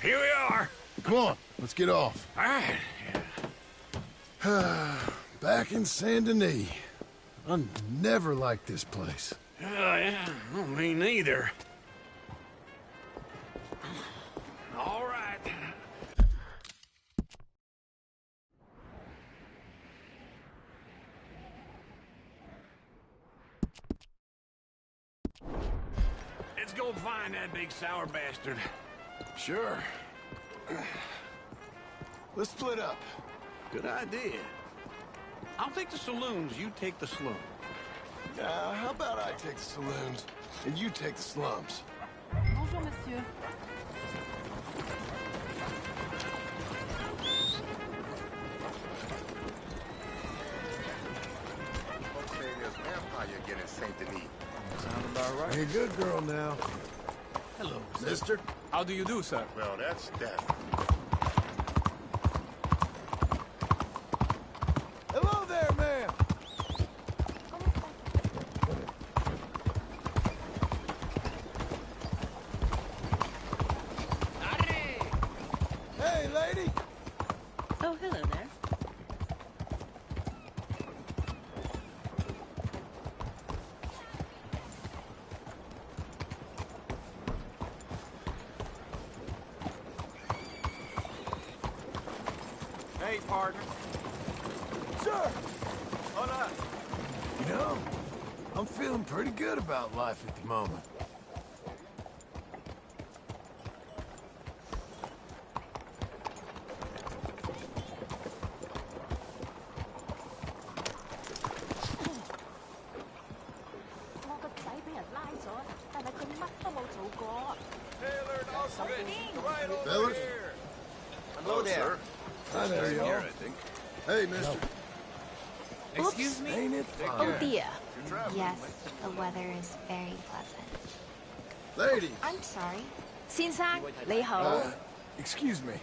Here we are. Come on, let's get off. All right. Back in Saint Denis. I never liked this place. Yeah, well, me neither. All right. Let's go find that big sour bastard. Sure. Let's split up. Good idea. I'll take the saloons, you take the slums. How about I take the saloons and you take the slums? Bonjour, monsieur. There's vampire again in Saint Denis. Sound about right. You're a good girl now. Hello, mister. How do you do, sir? Well, that's that. Hello there, ma'am. Hey, lady. Oh, hello there. Hey, partner. Sir. Hola. You know, I'm feeling pretty good about life at the moment. Fellas? Hello there. Hi there, y'all. Here, I think. Hey, mister. Excuse me? Ain't it Oh fun? dear. Yes, the weather is very pleasant. Ladies. I'm sorry. 先生，你好。 Excuse me.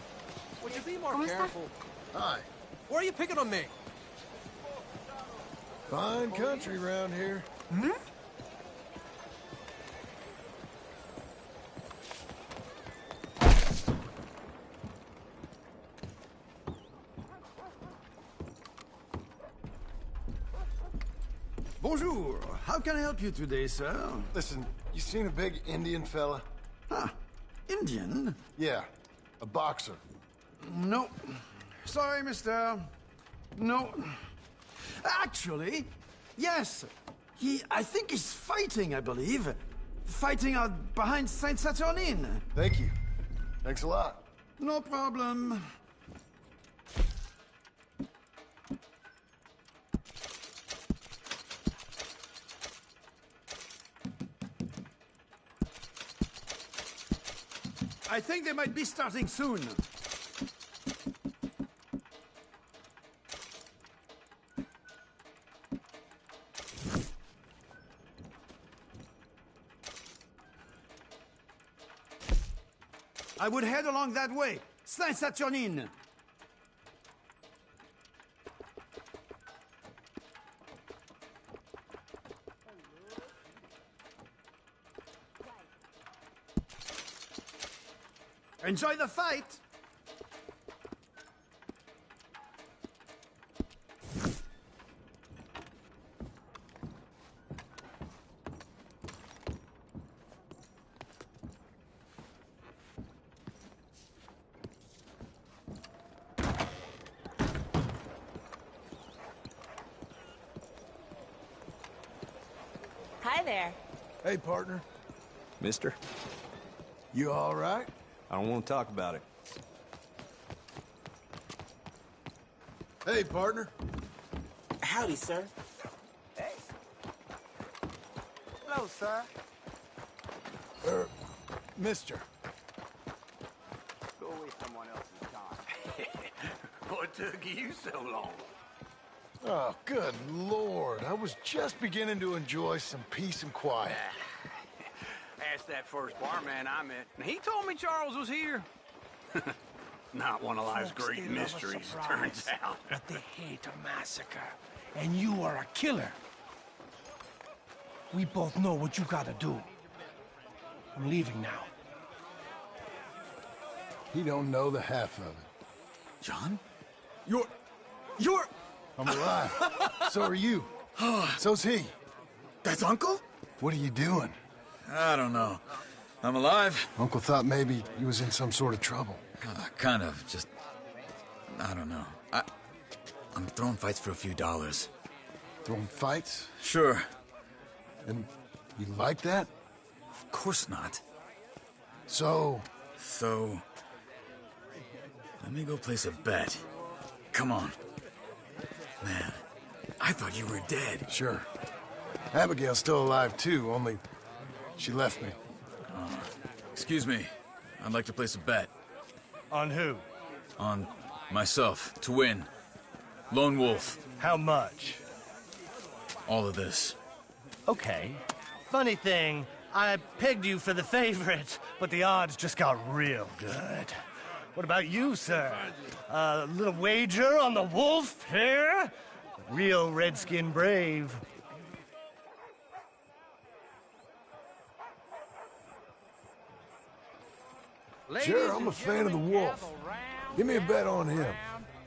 Would you be more ¿Cómo está? careful? Hi. Why are you picking on me? Fine country around here. Hmm? Bonjour. How can I help you today, sir? Listen, you seen a big Indian fella? Ah, Indian? Yeah, a boxer. No. Sorry, mister. No. Actually, yes. I think he's fighting, I believe. Fighting out behind Saint Saturnin. Thank you. Thanks a lot. No problem. I think they might be starting soon. I would head along that way. Saint-Saturnin. Enjoy the fight! Hi there. Hey, partner. Mister? You all right? I don't want to talk about it. Hey, partner. Howdy, sir. Hey. Hello, sir. Mister. Go waste someone else's time. What took you so long? Oh, good Lord. I was just beginning to enjoy some peace and quiet. Asked that first barman I met, and he told me Charles was here. Not one of life's Folks, great they love a mysteries, surprise, turns out. But they hate a massacre. And you are a killer. We both know what you gotta do. I'm leaving now. He don't know the half of it. John? You're... I'm alive. So are you. So's he. That's Uncle? What are you doing? I don't know. I'm alive. Uncle thought maybe you was in some sort of trouble. Kind of. Just... I don't know. I'm throwing fights for a few dollars. Throwing fights? Sure. And you like that? Of course not. So... Let me go place a bet. Come on. Man, I thought you were dead. Sure. Abigail's still alive, too, only she left me. Excuse me. I'd like to place a bet. On who? On myself, to win. Lone Wolf. How much? All of this. Okay. Funny thing, I pegged you for the favorite, but the odds just got real good. What about you, sir? A little wager on the wolf here? Real redskin brave. Sure, I'm a fan of the wolf. Give me a bet on him.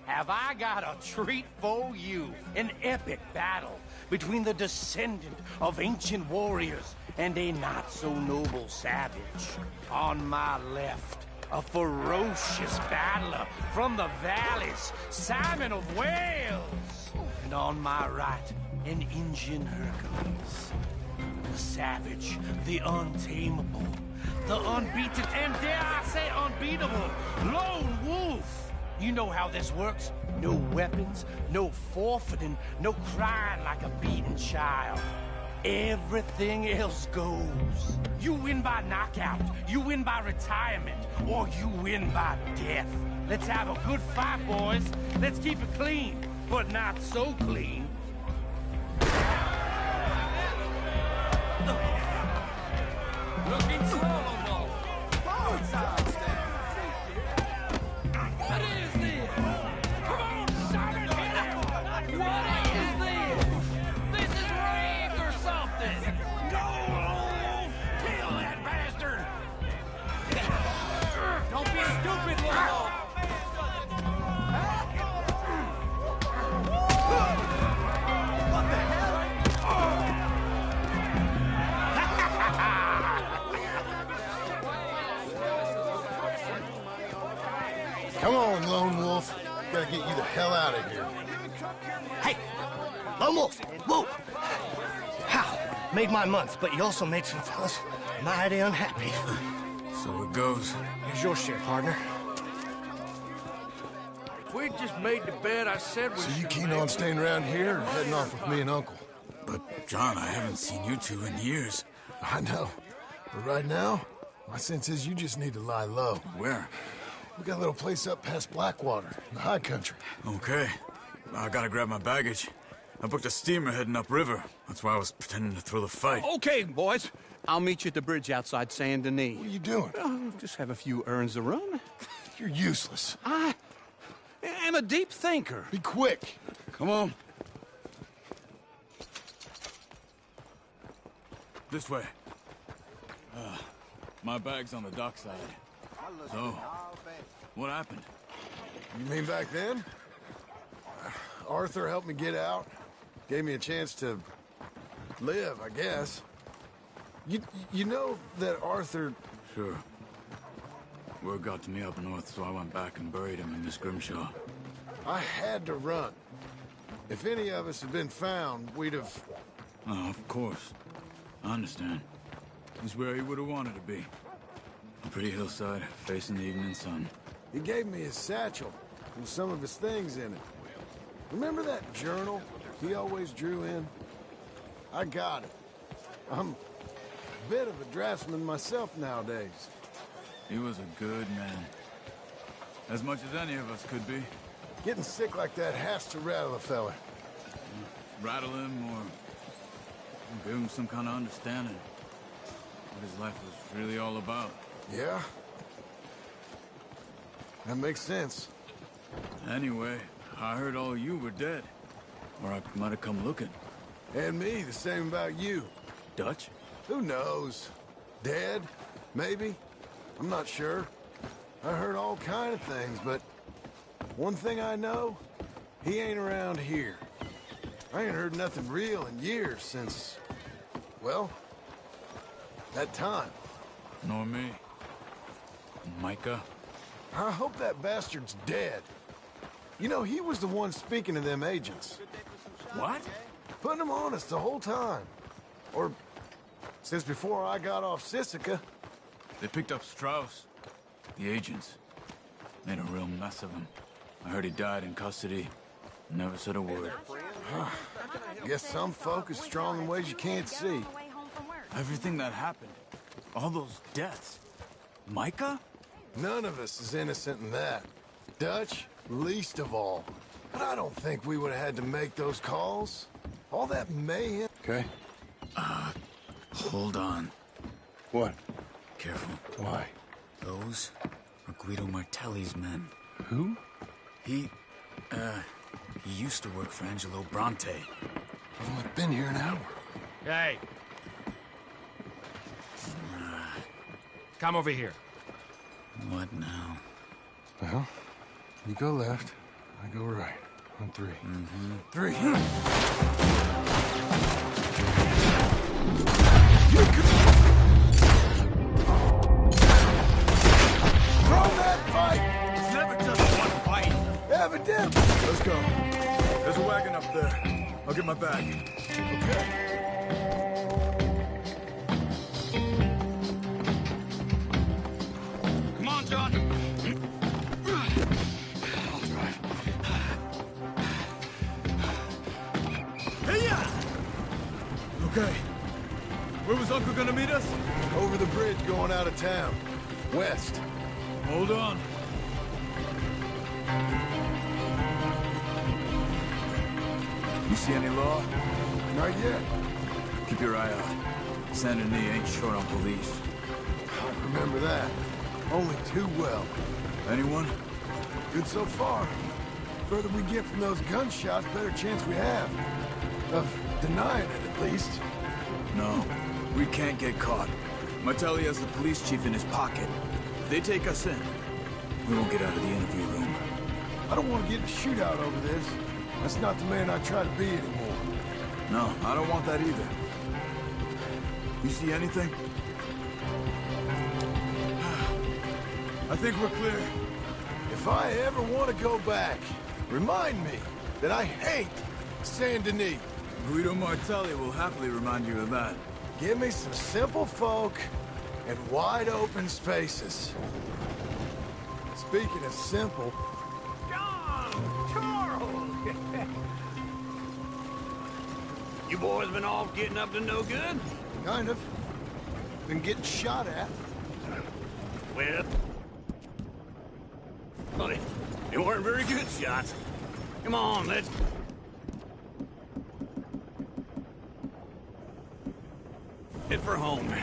Have I got a treat for you? An epic battle between the descendant of ancient warriors and a not-so-noble savage. On my left, a ferocious battler from the valleys, Simon of Wales. And on my right, an Indian Hercules. The savage, the untamable, the unbeaten, and dare I say unbeatable, Lone Wolf. You know how this works. No weapons, no forfeiting, no crying like a beaten child. Everything else goes. You win by knockout, you win by retirement, or you win by death. Let's have a good fight, boys. Let's keep it clean, but not so clean. Looking slow, Wolf. Forward side step. What is this? Come on, Simon, hit him! What is this? This is rigged or something! Go, Wolf! Kill that bastard! Don't be stupid, Wolf! What the hell? Come on, Lone Wolf. Gotta get you the hell out of here. Hey! Lone Wolf! Whoa! How? Made my month, but you also made some fellas mighty unhappy. So it goes. Here's your share, partner. If we'd just made the bet I said we So you should keen make, on staying around here or heading off with me and Uncle? But, John, I haven't seen you two in years. I know. But right now, My sense is you just need to lie low. Where? We got a little place up past Blackwater, in the high country. Okay. I gotta grab my baggage. I booked a steamer heading upriver. That's why I was pretending to throw the fight. Okay, boys. I'll meet you at the bridge outside Saint Denis. What are you doing? Just have a few errands to run. You're useless. I am a deep thinker. Be quick. Come on. This way. My bag's on the dockside. So, what happened? You mean back then? Arthur helped me get out. Gave me a chance to live, I guess. You know that Arthur... Sure. Word got to me up north, so I went back and buried him in Miss Grimshaw. I had to run. If any of us had been found, we'd have... Oh, of course. I understand. He's where he would have wanted to be. A pretty hillside, facing the evening sun. He gave me his satchel with some of his things in it. Remember that journal he always drew in? I got it. I'm a bit of a draftsman myself nowadays. He was a good man. As much as any of us could be. Getting sick like that has to rattle a fella. Rattle him or give him some kind of understanding. What his life was really all about. Yeah? That makes sense. Anyway, I heard all you were dead. Or I might have come looking. And me, the same about you. Dutch? Who knows? Dead? Maybe? I'm not sure. I heard all kind of things, but one thing I know, he ain't around here. I ain't heard nothing real in years since, well, that time. Nor me. Micah? I hope that bastard's dead. You know, he was the one speaking to them agents. What? Putting them on us the whole time. Or since before I got off Sisika. They picked up Strauss. The agents. Made a real mess of him. I heard he died in custody. Never said a word. Guess some folk is strong in ways you can't see. Everything that happened. All those deaths. Micah? None of us is innocent in that. Dutch, least of all. But I don't think we would have had to make those calls. All that mayhem. Okay. Hold on. What? Careful. Why? Those are Guido Martelli's men. Who? He used to work for Angelo Bronte. I've only been here an hour. Hey. Come over here. What now? Well, you go left, I go right. On three. Mm-hmm. 3. Throw that fight! It's never just one fight. Evidently. Let's go. There's a wagon up there. I'll get my bag. Okay. Come on, John. Okay. Where was Uncle gonna meet us? Over the bridge going out of town. West. Hold on. You see any law? Not yet. Keep your eye out. Saint Denis ain't short on police. I remember that. Only too well. Anyone? Good so far. Further we get from those gunshots, better chance we have. Of denying it, at least. No. We can't get caught. Martelli has the police chief in his pocket. If they take us in, we won't get out of the interview room. I don't want to get in a shootout over this. That's not the man I try to be anymore. No, I don't want that either. You see anything? I think we're clear. If I ever want to go back, remind me that I hate Saint Denis. Guido Martelli will happily remind you of that. Give me some simple folk and wide open spaces. Speaking of simple... John! Charles! You boys been off getting up to no good? Kind of. Been getting shot at. Well, buddy, they weren't very good shots. Come on, let's... head for home.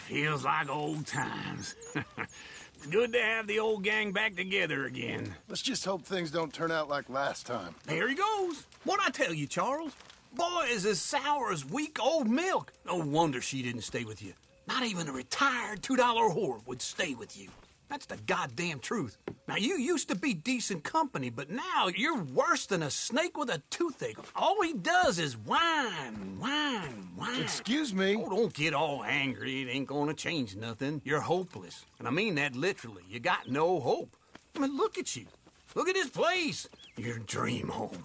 Feels like old times. It's good to have the old gang back together again. Let's just hope things don't turn out like last time. There he goes. What'd I tell you, Charles? Boy is as sour as weak old milk. No wonder she didn't stay with you. Not even a retired $2 whore would stay with you. That's the goddamn truth. Now, you used to be decent company, but now you're worse than a snake with a toothache. All he does is whine, whine, whine. Excuse me? Oh, don't get all angry. It ain't gonna change nothing. You're hopeless. And I mean that literally. You got no hope. I mean, look at you. Look at this place. Your dream home.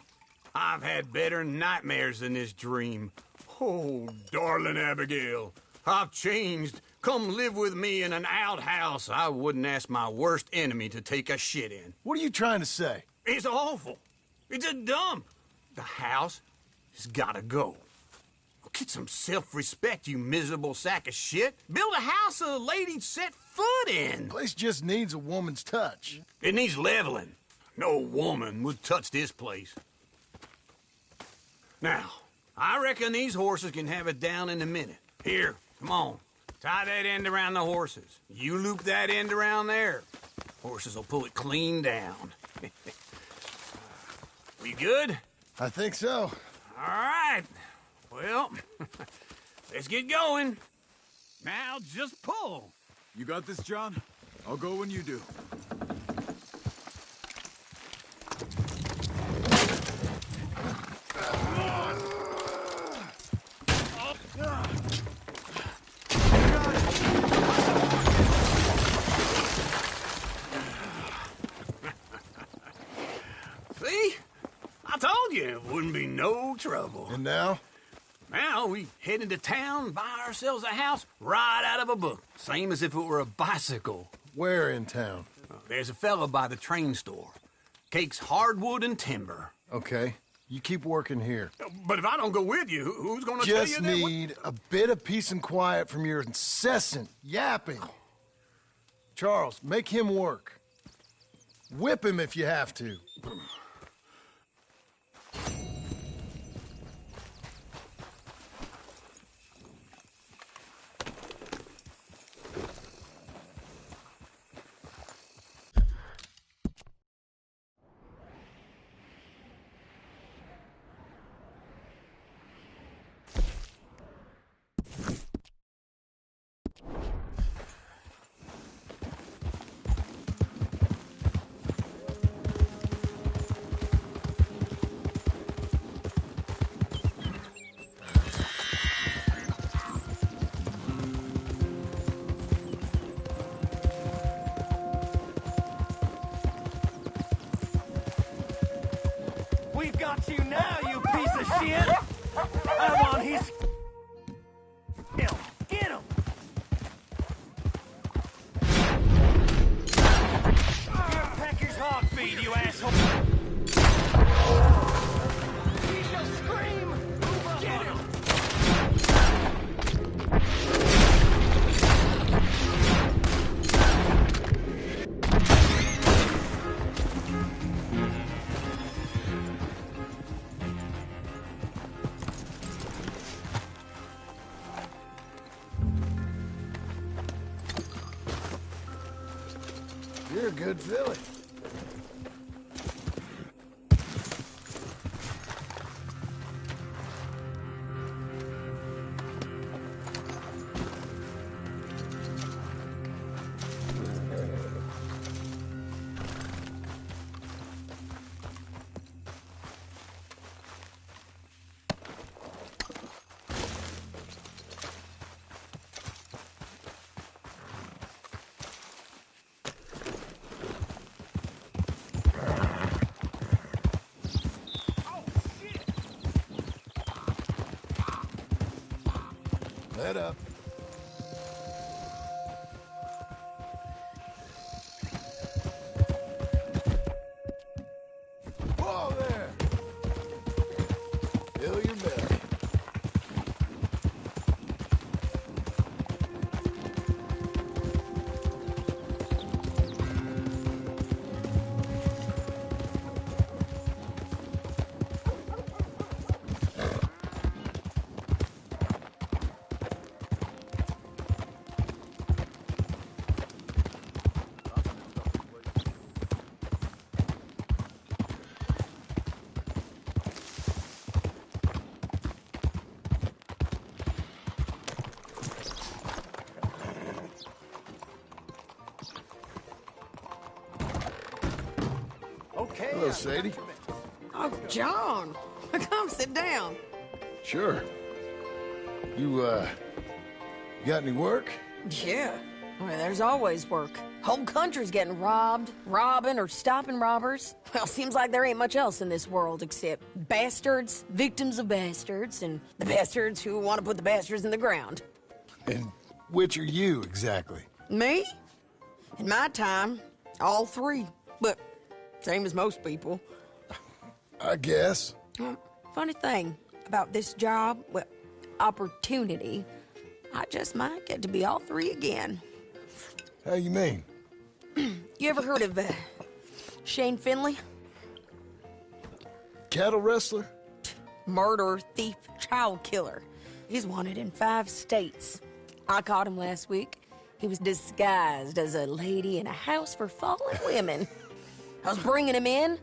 I've had better nightmares than this dream. Oh, darling Abigail, I've changed. Come live with me in an outhouse I wouldn't ask my worst enemy to take a shit in. What are you trying to say? It's awful. It's a dump. The house has gotta go. Get some self-respect, you miserable sack of shit. Build a house a lady'd set foot in. The place just needs a woman's touch. It needs leveling. No woman would touch this place. Now, I reckon these horses can have it down in a minute. Here, come on. Tie that end around the horses. You loop that end around there. Horses will pull it clean down. We good? I think so. All right. Well, let's get going. Now, just pull. You got this, John? I'll go when you do. See? I told you it wouldn't be no trouble. And now? Now we head into town, buy ourselves a house right out of a book. Same as if it were a bicycle. Where in town? There's a fella by the train store. Cakes hardwood and timber. Okay. You keep working here. But if I don't go with you, who's gonna tell you Just that? need a bit of peace and quiet from your incessant yapping. Charles, make him work. Whip him if you have to. We've got you now, you piece of shit! I'm on his... Get him! Get him! You're Pecker's hog feed, you asshole! He shall scream! Move up on him! You're a good filly. Let up. Whoa there! Fill your belly. Okay. Hello, Sadie. Oh, John. Come sit down. Sure. You got any work? Yeah. Well, there's always work. Whole country's getting robbed, robbing, or stopping robbers. Well, seems like there ain't much else in this world except bastards, victims of bastards, and the bastards who want to put the bastards in the ground. And which are you, exactly? Me? In my time, all three. But same as most people. I guess. Funny thing about this job, well, opportunity, I just might get to be all three again. How you mean? You ever heard of Shane Finley? Cattle wrestler? Murderer, thief, child killer. He's wanted in 5 states. I caught him last week. He was disguised as a lady in a house for fallen women. I was bringing him in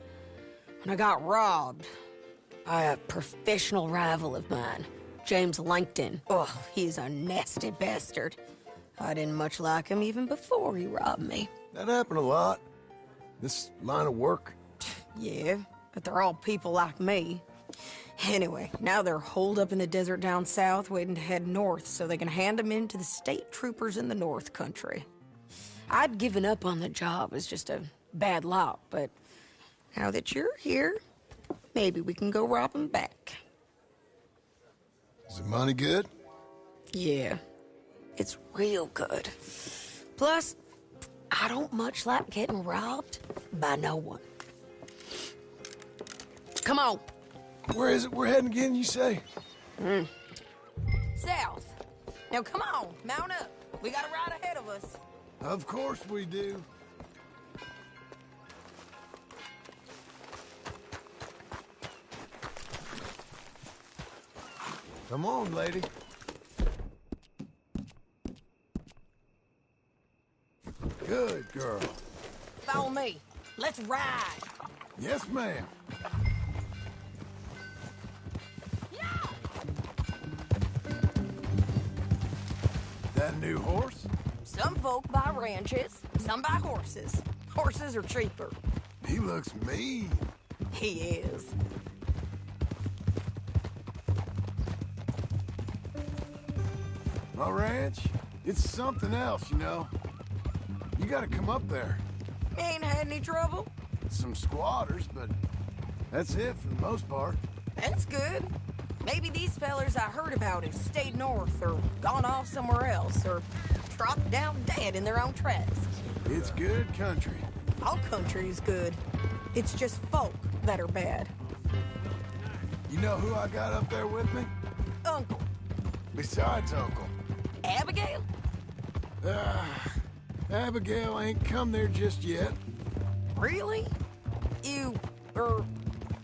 when I got robbed by a professional rival of mine, James Langton. Oh, he's a nasty bastard. I didn't much like him even before he robbed me. That happened a lot. This line of work. Yeah, but they're all people like me. Anyway, now they're holed up in the desert down south, waiting to head north so they can hand them in to the state troopers in the north country. I'd given up on the job as just a bad lot, but now that you're here, maybe we can go rob them back. Is the money good? Yeah, it's real good. Plus, I don't much like getting robbed by no one. Come on. Where is it we're heading again, you say? South. Now come on, mount up. We got a ride ahead of us. Of course we do. Come on, lady. Good girl. Follow me. Let's ride. Yes, ma'am. That a new horse? Some folk buy ranches, some buy horses. Horses are cheaper. He looks mean. He is. My ranch, it's something else, you know. You gotta come up there. Ain't had any trouble? Some squatters, but that's it for the most part. That's good. Maybe these fellers I heard about have stayed north or gone off somewhere else or dropped down dead in their own tracks. It's good country. All country is good. It's just folk that are bad. You know who I got up there with me? Uncle. Besides Uncle. Abigail? Abigail ain't come there just yet. Really? You,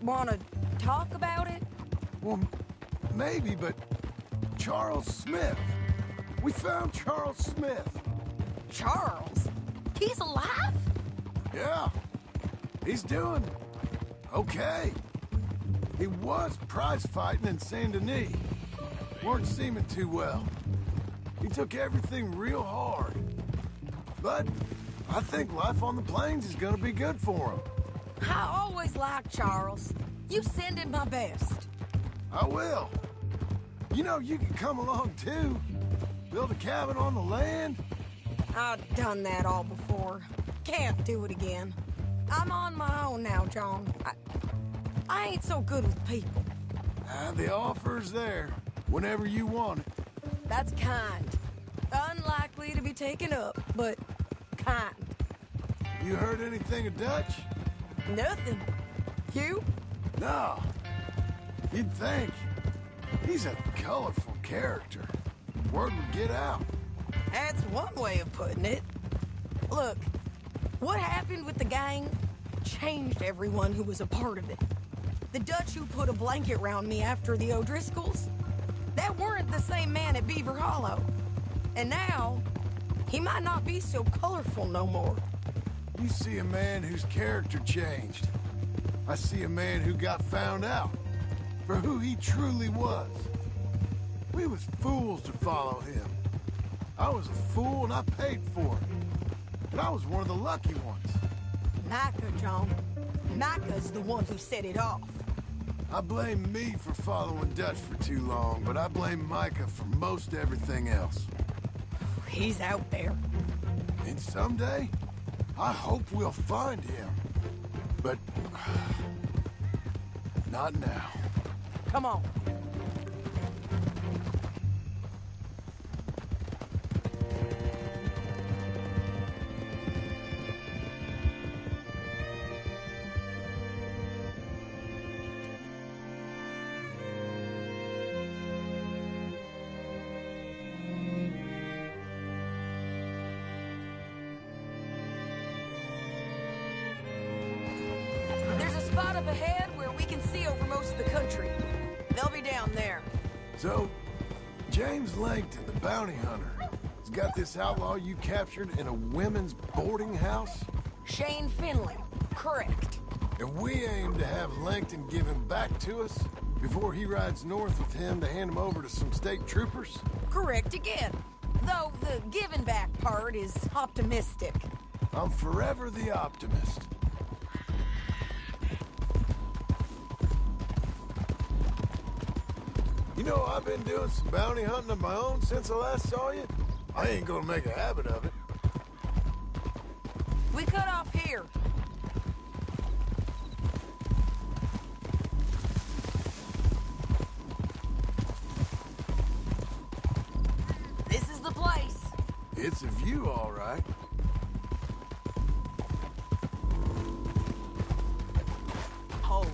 wanna talk about it? Well, maybe, but Charles Smith. We found Charles Smith. Charles? He's alive? Yeah, he's doing okay. He was prize fighting in Saint Denis. Weren't seeming too well. He took everything real hard. But I think life on the plains is gonna be good for him. I always liked Charles. You send him my best. I will. You know, you can come along too. Build a cabin on the land. I've done that all before. Can't do it again. I'm on my own now, John. I ain't so good with people. The offer's there, whenever you want it. That's kind. Unlikely to be taken up, but kind. You heard anything of Dutch? Nothing. You? No. You'd think. He's a colorful character. Word would get out. That's one way of putting it. Look, what happened with the gang changed everyone who was a part of it. The Dutch who put a blanket round me after the O'Driscolls, that weren't the same man at Beaver Hollow. And now, he might not be so colorful no more. You see a man whose character changed. I see a man who got found out for who he truly was. We was fools to follow him. I was a fool and I paid for it. But I was one of the lucky ones. Micah, John. Micah's the one who set it off. I blame me for following Dutch for too long, but I blame Micah for most everything else. He's out there. And someday, I hope we'll find him. But not now. Come on. Spot up ahead where we can see over most of the country. They'll be down there. So, James Langton, the bounty hunter, has got this outlaw you captured in a women's boarding house? Shane Finley. Correct. And we aim to have Langton give him back to us before he rides north with him to hand him over to some state troopers? Correct again. Though the giving back part is optimistic. I'm forever the optimist. You know, I've been doing some bounty hunting of my own since I last saw you. I ain't gonna make a habit of it. We cut off here. This is the place. It's a view, all right. Hold.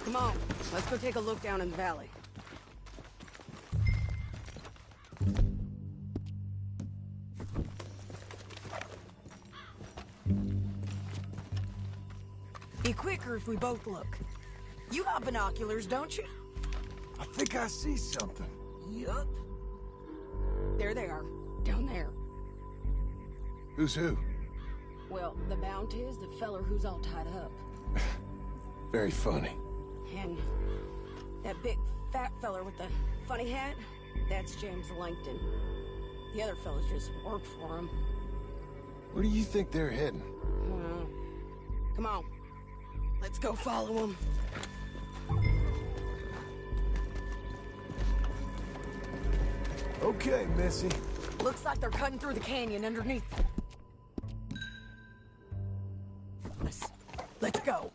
Come on, let's go take a look down in the valley. Be quicker if we both look. You got binoculars, don't you? I think I see something. Yup. There they are, down there. Who's who? Well, the Bounty is the feller who's all tied up. Very funny. And that big fat feller with the funny hat, that's James Langton. The other fellas just work for him. Where do you think they're heading? Come on, let's go follow them. Okay, Missy. Looks like they're cutting through the canyon underneath. Let's go.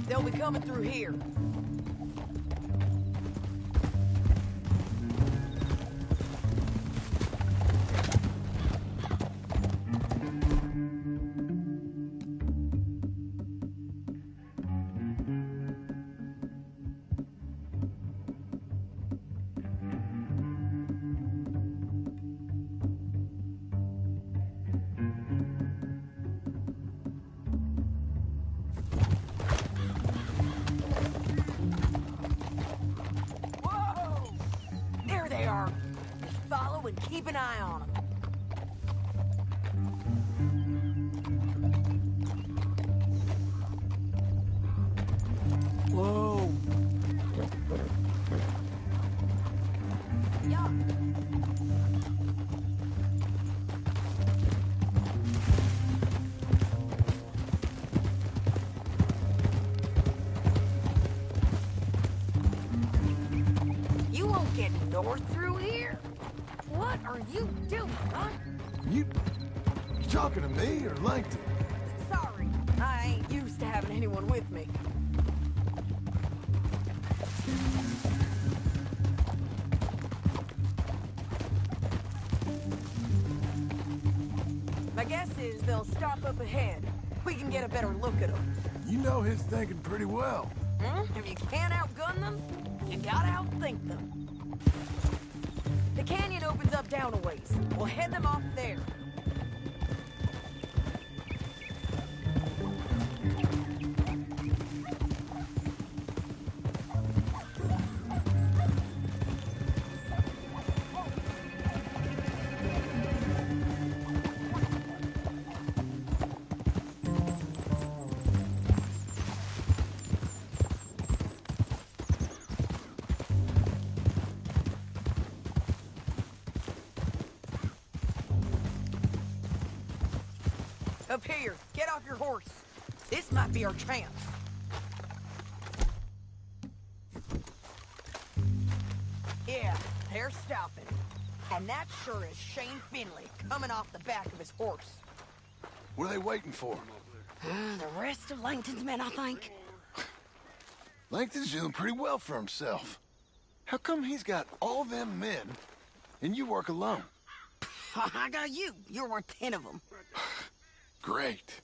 They'll be coming through here. low and keep an eye on them. Whoa. Yeah. You won't get north through here? What are you doing, huh? You talking to me or Langton? Sorry, I ain't used to having anyone with me. My guess is they'll stop up ahead. We can get a better look at them. You know his thinking pretty well. If you can't outgun them, you gotta outthink them. The canyon opens up down a ways. We'll head them off there. Up here, get off your horse. This might be our chance. Yeah, they're stopping. And that sure is Shane Finley coming off the back of his horse. What are they waiting for? The rest of Langton's men, I think. Langton's doing pretty well for himself. How come he's got all them men and you work alone? I got you. You're worth 10 of them. Great.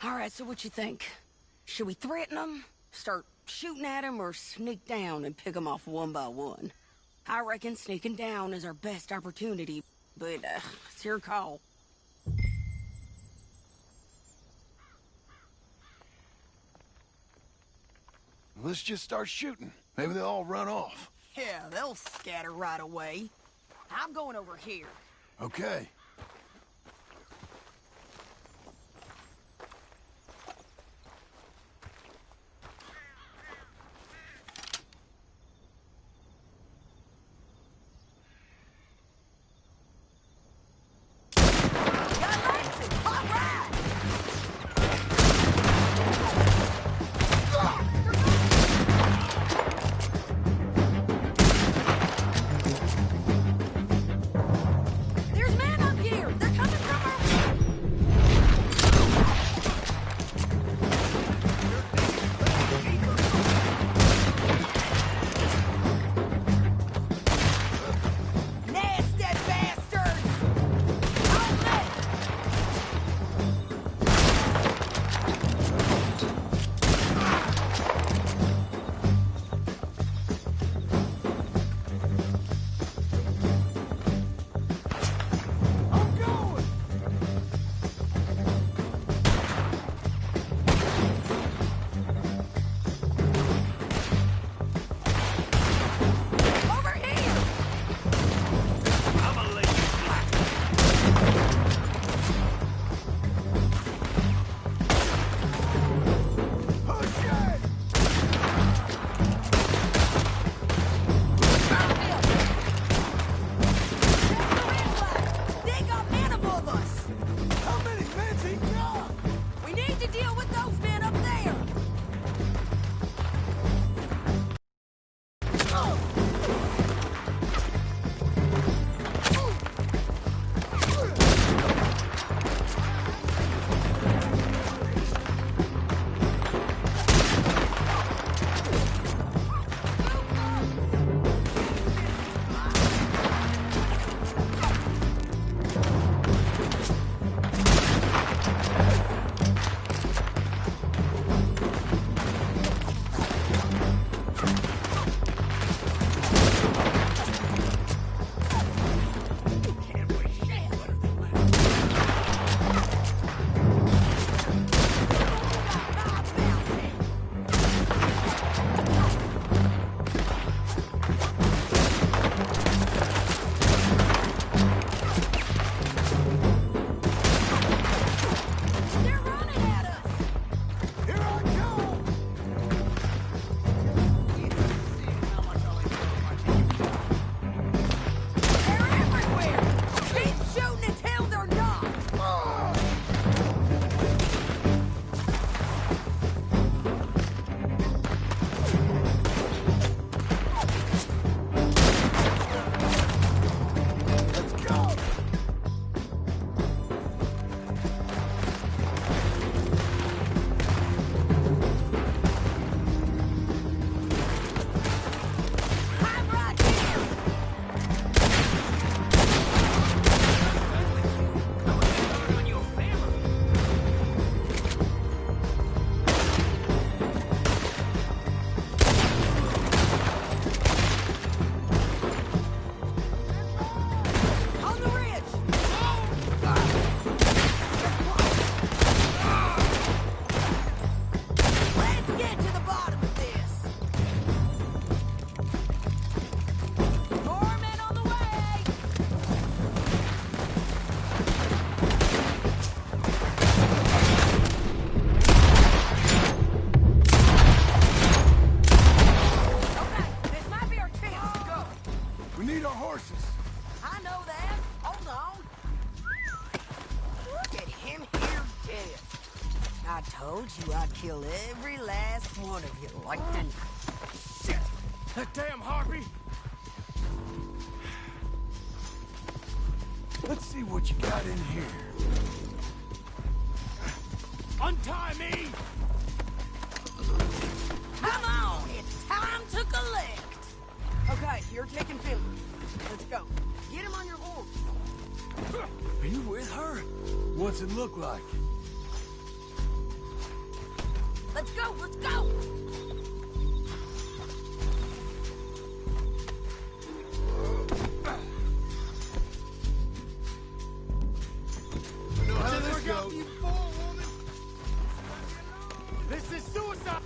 All right, so what you think? Should we threaten them, start shooting at them, or sneak down and pick them off one by one? I reckon sneaking down is our best opportunity, but it's your call. Let's just start shooting. Maybe they'll all run off. Yeah, they'll scatter right away. I'm going over here. Okay. There's men on I told you I'd kill every last one of you, Langton. Shit! That damn harpy! Let's see what you got in here. Untie me! Come on, it's time to collect. Okay, you're taking Finley. Let's go. Get him on your horse. Are you with her? What's it look like? Let's go, let's go! Know how this goes. This is suicide!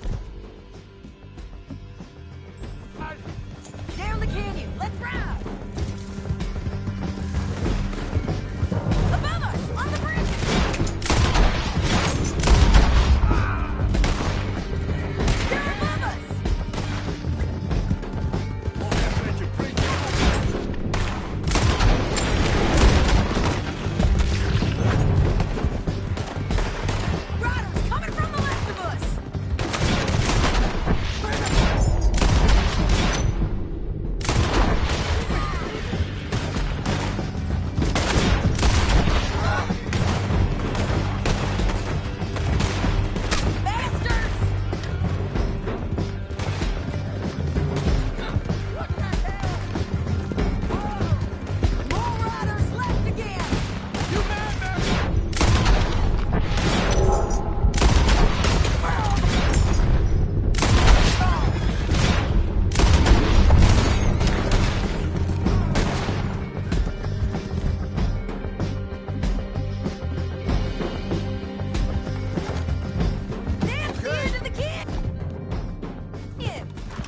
Down the canyon, let's ride! Above us, on the bridge! They're above us! Riders coming from the left of us!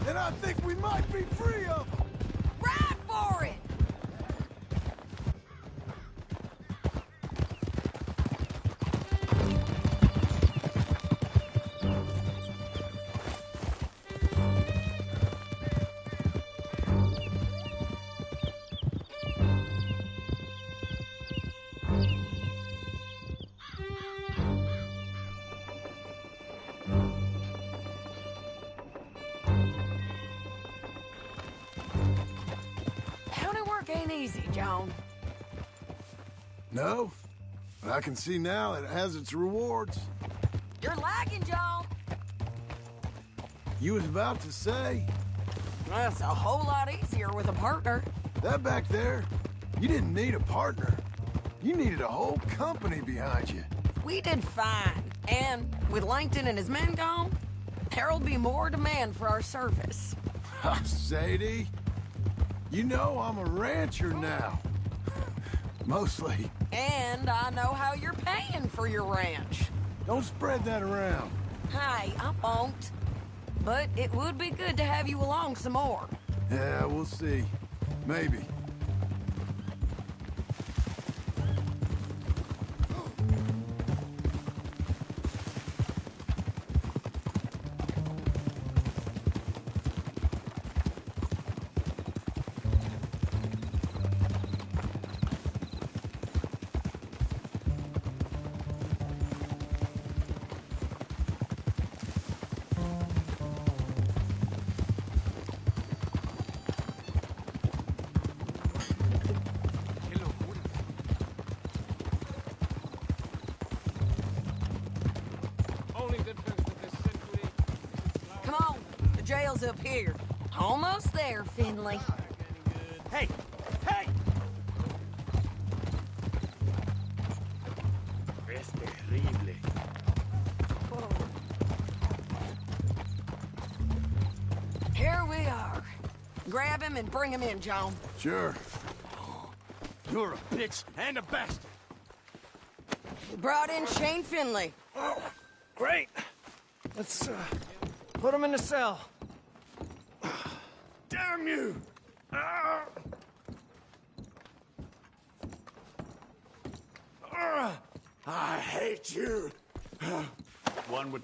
Then I think we might be free of them. Ride for it! County work ain't easy, John. No, but I can see now it has its rewards. You're lagging, John. You was about to say, That's a whole lot easier with a partner. that back there, you didn't need a partner. You needed a whole company behind you. We did fine. And with Langton and his men gone, there'll be more demand for our service. Sadie, you know I'm a rancher now. Mostly. And I know how you're paying for your ranch. Don't spread that around. Hey, I won't. But it would be good to have you along some more. Yeah, we'll see. Maybe. Come on, the jail's up here. Almost there, Finley. Hey! Hey! Es terrible. Here we are. Grab him and bring him in, John. Sure. You're a bitch and a bastard. We brought in Shane Finley. Oh, great. Let's put him in the cell. Damn you! I hate you. One would...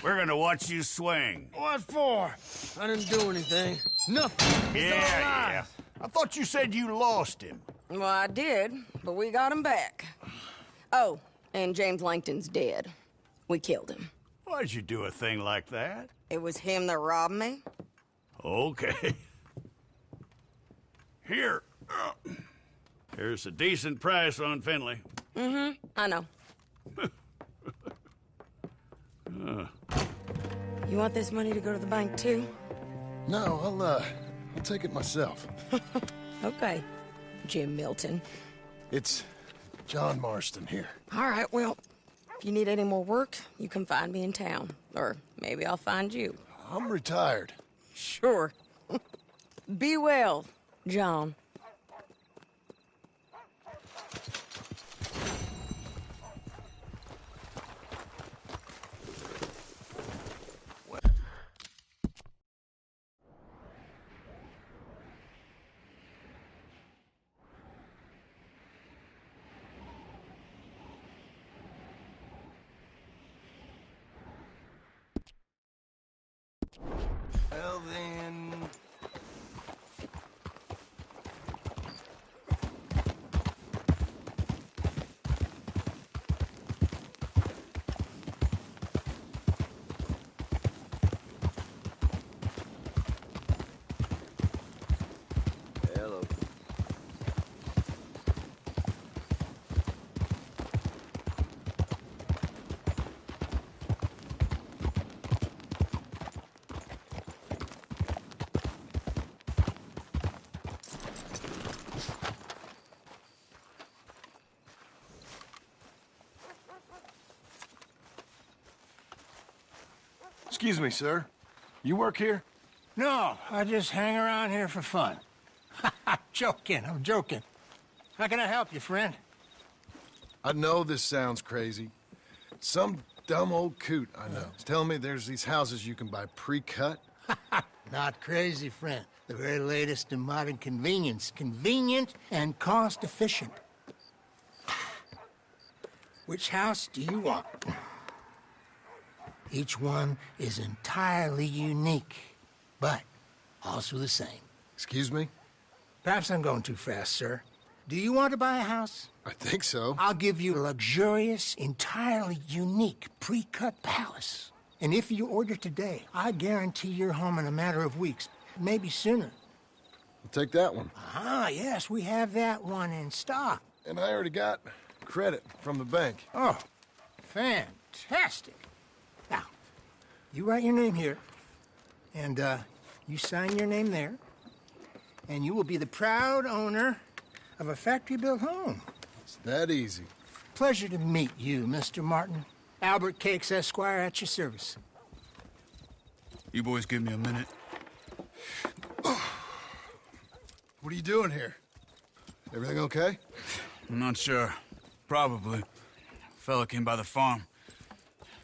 We're gonna watch you swing. What for? I didn't do anything. Nothing. He's all right. Yeah. I thought you said you lost him. Well, I did, but we got him back. Oh, and James Langton's dead. We killed him. Why'd you do a thing like that? It was him that robbed me. Okay. Here. Here's a decent price on Finley. Mm-hmm, I know. You want this money to go to the bank, too? No, I'll take it myself. Okay, Jim Milton. It's John Marston here. All right, well, if you need any more work, you can find me in town. Or maybe I'll find you. I'm retired. Sure. Be well, John. Well then... Hello. Excuse me, sir. You work here? No, I just hang around here for fun. I'm joking. How can I help you, friend? I know this sounds crazy. Some dumb old coot I know is telling me there's these houses you can buy pre-cut. Not crazy, friend. The very latest in modern convenience. Convenient and cost-efficient. Which house do you want? Each one is entirely unique, but also the same. Excuse me? Perhaps I'm going too fast, sir. Do you want to buy a house? I think so. I'll give you a luxurious, entirely unique, pre-cut palace. And if you order today, I guarantee you're home in a matter of weeks, maybe sooner. I'll take that one. Ah, yes, we have that one in stock. And I already got credit from the bank. Oh, fantastic. Now, you write your name here, and you sign your name there, and you will be the proud owner of a factory-built home. It's that easy. Pleasure to meet you, Mr. Martin. Albert Cakes, Esquire, at your service. You boys give me a minute. What are you doing here? Everything okay? I'm not sure. Probably. Fella came by the farm.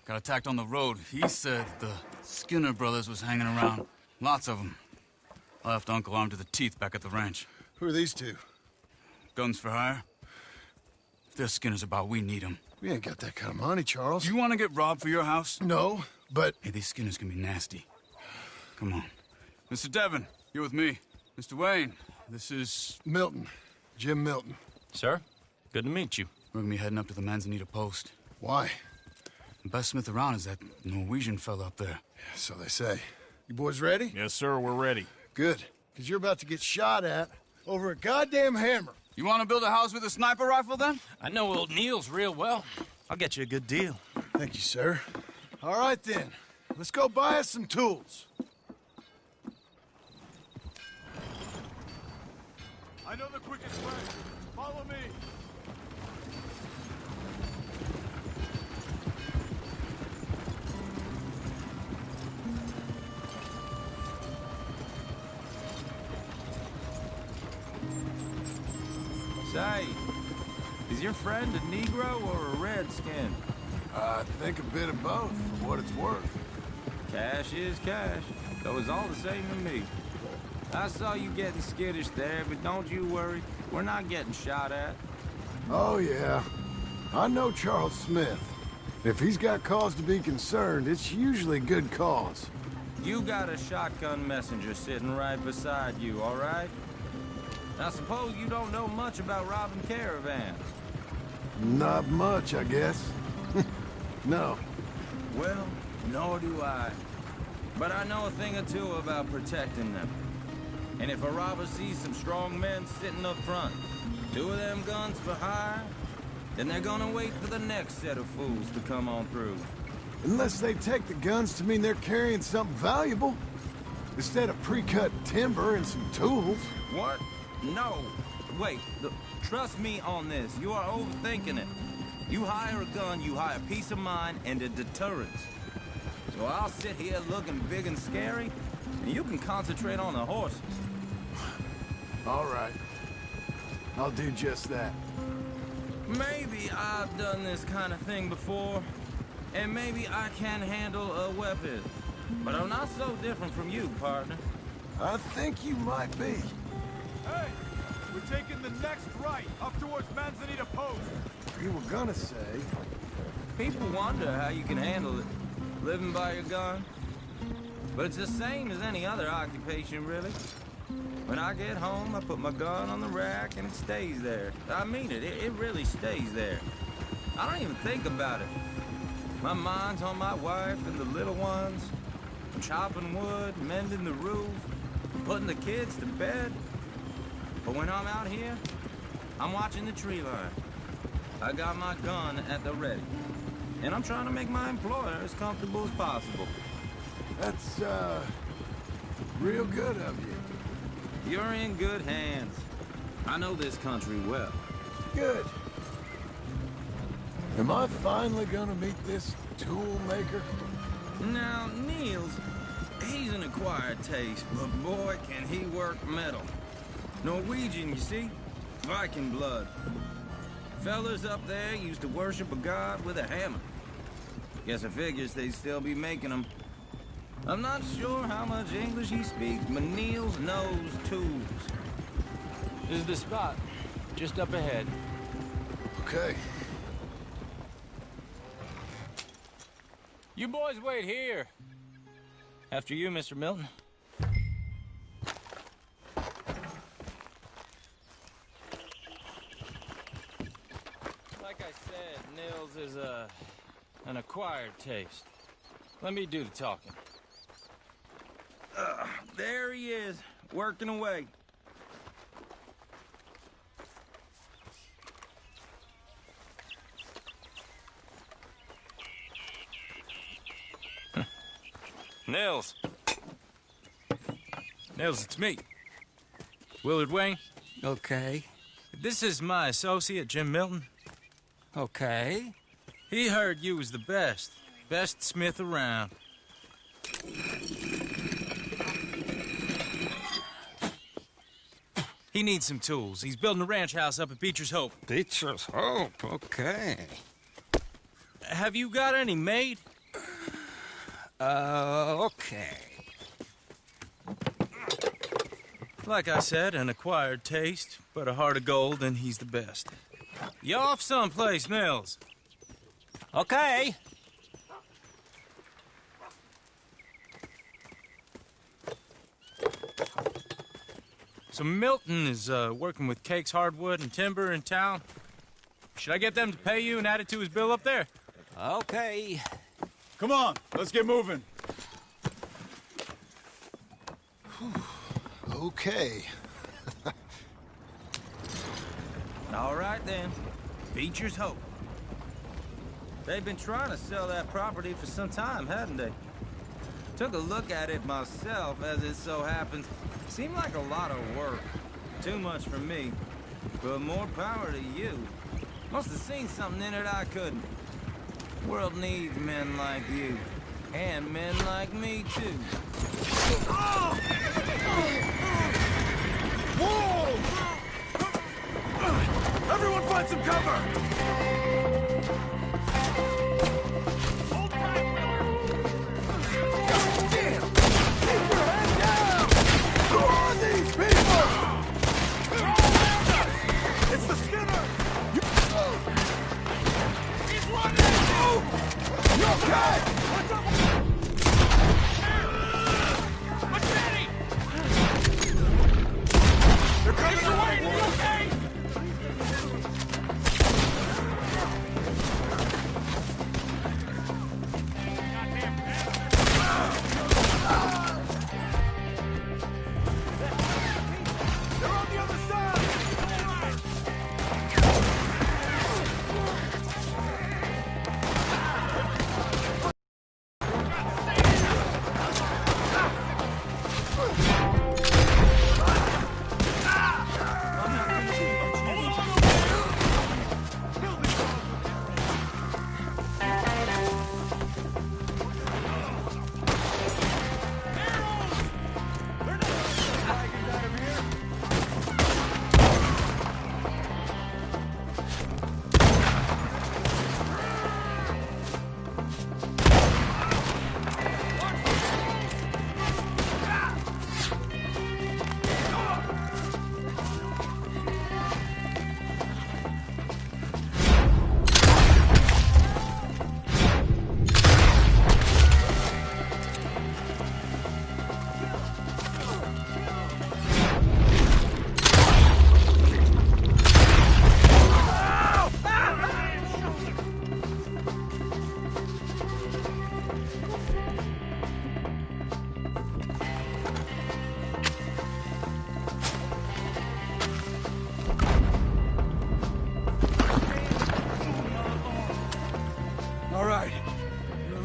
Got attacked on the road. He said the Skinner brothers was hanging around. Lots of them. I left Uncle armed to the teeth back at the ranch. Who are these two? Guns for hire. If they're Skinner's about, we need them. We ain't got that kind of money, Charles. You want to get robbed for your house? No, but... Hey, these Skinners can be nasty. Come on. Mr. Devon, you're with me. Mr. Wayne, this is... Milton. Jim Milton. Sir, good to meet you. We're gonna be heading up to the Manzanita post. Why? The best smith around is that Norwegian fella up there. Yeah, so they say. You boys ready? Yes, sir, we're ready. Good. Because you're about to get shot at over a goddamn hammer. You want to build a house with a sniper rifle, then? I know old Neil's real well. I'll get you a good deal. Thank you, sir. All right, then. Let's go buy us some tools. I know the quickest way. Follow me. Say, is your friend a Negro or a Redskin? I think a bit of both, for what it's worth. Cash is cash, though it's all the same to me. I saw you getting skittish there, but don't you worry. We're not getting shot at. Oh, yeah. I know Charles Smith. If he's got cause to be concerned, it's usually good cause. You got a shotgun messenger sitting right beside you, all right? I suppose you don't know much about robbing caravans. Not much, I guess. No. Well, nor do I. But I know a thing or two about protecting them. And if a robber sees some strong men sitting up front, 2 of them guns for hire, then they're gonna wait for the next set of fools to come on through. Unless they take the guns to mean they're carrying something valuable. Instead of pre-cut timber and some tools. What? No. Wait, trust me on this. You are overthinking it. You hire a gun, you hire peace of mind and a deterrence. So I'll sit here looking big and scary, and you can concentrate on the horses. All right. I'll do just that. Maybe I've done this kind of thing before, and maybe I can handle a weapon. But I'm not so different from you, partner. I think you might be. Hey! We're taking the next right, up towards Manzanita Post. You were gonna say... People wonder how you can handle it, living by your gun. But it's the same as any other occupation, really. When I get home, I put my gun on the rack and it stays there. I mean it, it really stays there. I don't even think about it. My mind's on my wife and the little ones. I'm chopping wood, mending the roof, putting the kids to bed. But when I'm out here, I'm watching the tree line. I got my gun at the ready. And I'm trying to make my employer as comfortable as possible. That's, real good of you. You're in good hands. I know this country well. Good. Am I finally gonna meet this tool maker? Now, Niels, he's an acquired taste, but boy, can he work metal. Norwegian, you see? Viking blood. Fellas up there used to worship a god with a hammer. Guess I figures they'd still be making them. I'm not sure how much English he speaks, but Niels knows tools. This is the spot. Just up ahead. Okay. You boys wait here. After you, Mr. Milton. Like I said, Nils is an acquired taste. Let me do the talking. There he is, working away. Nils. Nils, it's me. Willard Wayne. Okay. This is my associate, Jim Milton. Okay. He heard you was the best. Best smith around. He needs some tools. He's building a ranch house up at Beecher's Hope. Beecher's Hope, okay. Have you got any made? Okay. Like I said, an acquired taste, but a heart of gold, and he's the best. You off someplace, Nils? Okay. So Milton is working with Cake's Hardwood and Timber in town. Should I get them to pay you and add it to his bill up there? Okay. Come on, let's get moving. Okay. All right, then. Beecher's Hope. They've been trying to sell that property for some time, hadn't they? Took a look at it myself, as it so happens. Seemed like a lot of work. Too much for me. But more power to you. Must have seen something in it I couldn't. The world needs men like you. And men like me, too. Whoa! Everyone find some cover! Hold tight, Willard! Damn! Keep your head down! Who are these people? They're all around us! It's the Skinner! He's running! You okay? What's up? Machete! They're coming away! You okay?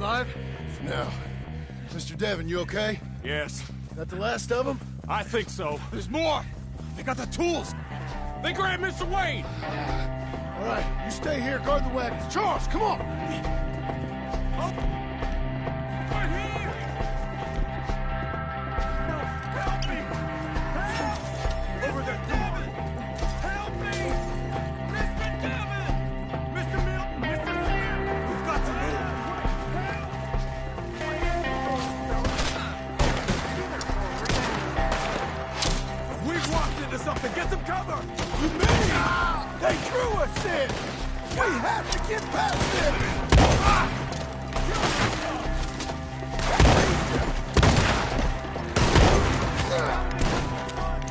alive? No. Mr. Devon, you okay? Yes. That the last of them? I think so. There's more! They got the tools! They grabbed Mr. Wayne! All right, you stay here, guard the wagons. Charles, come on! Right here! Help me! Help! Over there, Devon! Help me! Mr. Devon! Mr. Milton! Mr. Devon! We've got to move! Help! We've walked into something! Get some cover! You mean? They drew us in! We have to get past them!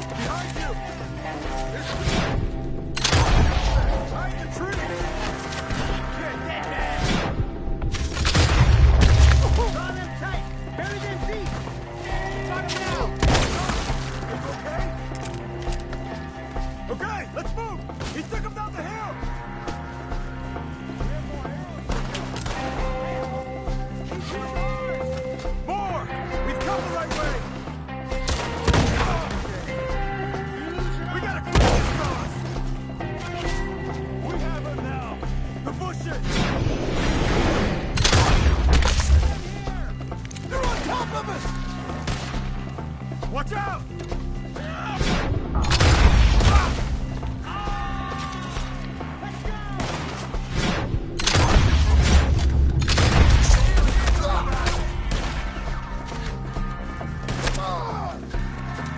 Behind you! Behind the tree! You're dead, man! Draw them tight! Bury them deep! Got him now! Okay? Okay, let's move! He took him down the hill! More! We've come the right way! We gotta clear this cross! We have him now! The bushes! They're on top of us! Watch out!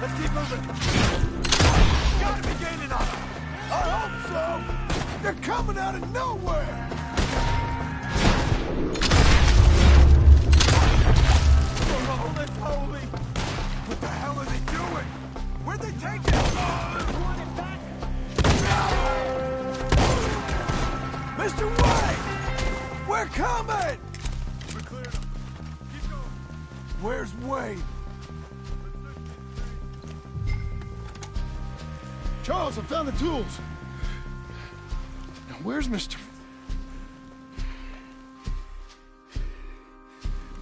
Let's keep moving! Gotta be gaining on them! I hope so! They're coming out of nowhere! Holy, holy! What the hell are they doing? Where'd they take it? Mr. White! We're coming! We cleared them. Keep going. Where's Wayne? Charles, I found the tools. Now, where's Mr.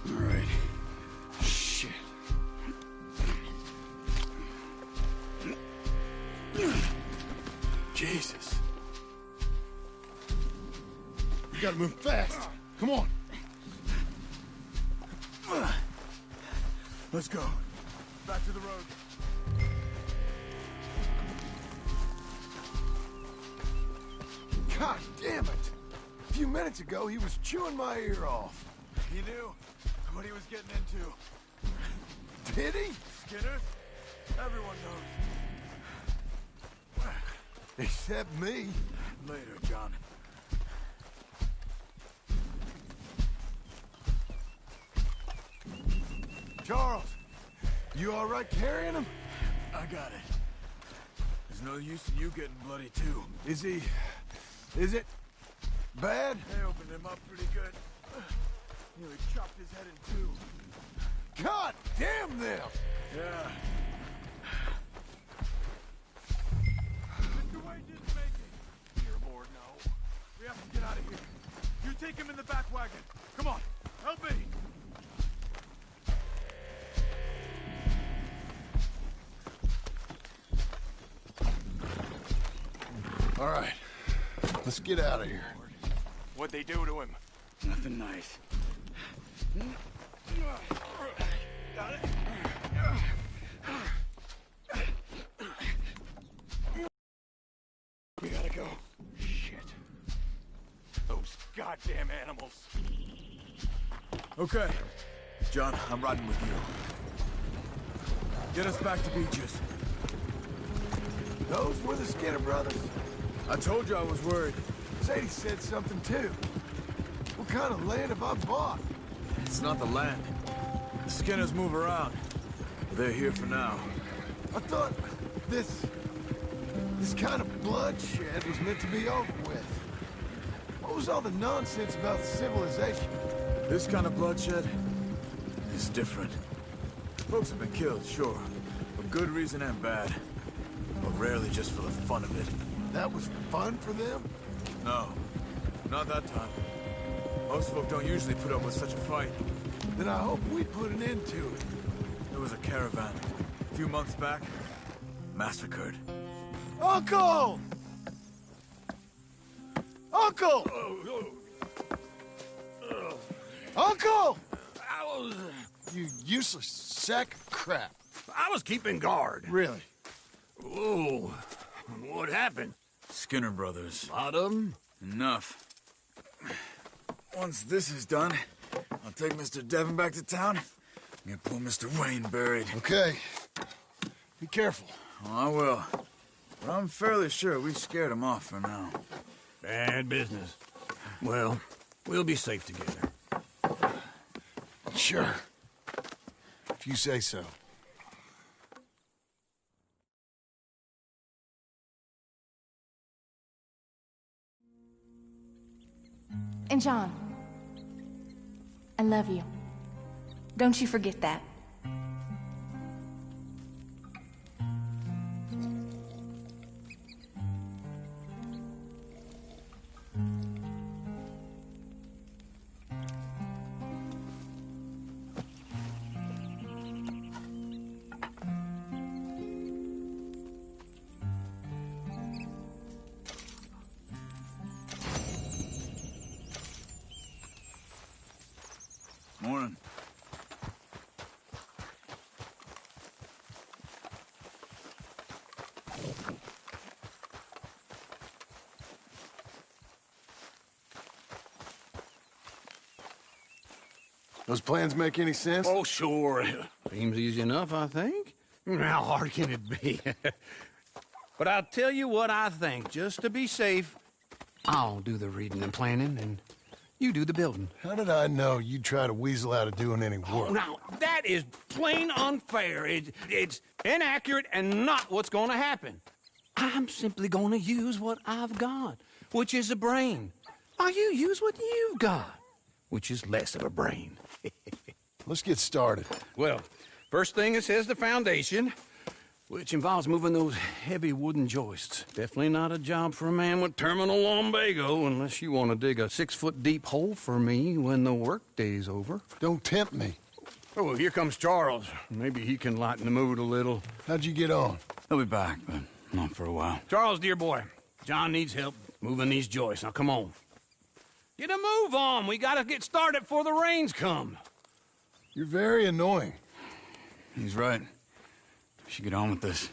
All right. Shit. Jesus. We gotta move fast. Come on. Let's go. Back to the road. God damn it! A few minutes ago, he was chewing my ear off. He knew what he was getting into. Did he? Skinner? Everyone knows. Except me. Later, John. Charles, you all right carrying him? I got it. There's no use in you getting bloody, too. Is he... is it... bad? They opened him up pretty good. Nearly chopped his head in two. God damn them! Yeah. Mr. Wayne didn't make it. You're aboard now. We have to get out of here. You take him in the back wagon. Come on, help me. All right, let's get out of here. What'd they do to him? Nothing nice. Got it? We gotta go. Shit. Those goddamn animals. Okay. John, I'm riding with you. Get us back to Beaches. Those were the Skinner brothers. I told you I was worried. Sadie said something too. What kind of land have I bought? It's not the land. The Skinners move around. They're here for now. I thought this kind of bloodshed was meant to be over with. What was all the nonsense about civilization? This kind of bloodshed is different. Folks have been killed, sure. For good reason and bad. But rarely just for the fun of it. That was fun for them? No. Not that time. Most folk don't usually put up with such a fight. Then I hope we put an end to it. There was a caravan a few months back, massacred. Uncle! Uncle! Uncle! You useless sack of crap. I was keeping guard. Really? Oh, what happened? Skinner brothers. Lot of them? Enough. Once this is done, I'll take Mr. Devon back to town and get poor Mr. Wayne buried. Okay. Be careful. Oh, I will. But I'm fairly sure we scared him off for now. Bad business. Well, we'll be safe together. Sure. If you say so. And John, I love you. Don't you forget that. Morning. Those plans make any sense? Oh, sure. Seems easy enough, I think. How hard can it be? But I'll tell you what I think. Just to be safe, I'll do the reading and planning, and you do the building. How did I know you'd try to weasel out of doing any Oh, work? now, that is plain unfair. It's inaccurate and not what's going to happen. I'm simply going to use what I've got, which is a brain. While you use what you've got, which is less of a brain. Let's get started. Well, first thing it says the foundation, which involves moving those heavy wooden joists. Definitely not a job for a man with terminal lumbago, unless you want to dig a 6-foot deep hole for me when the workday's over. Don't tempt me. Oh, here comes Charles. Maybe he can lighten the mood a little. How'd you get on? He'll be back, but not for a while. Charles, dear boy, John needs help moving these joists. Now, come on. Get a move on. We gotta get started before the rains come. You're very annoying. He's right. We should get on with this.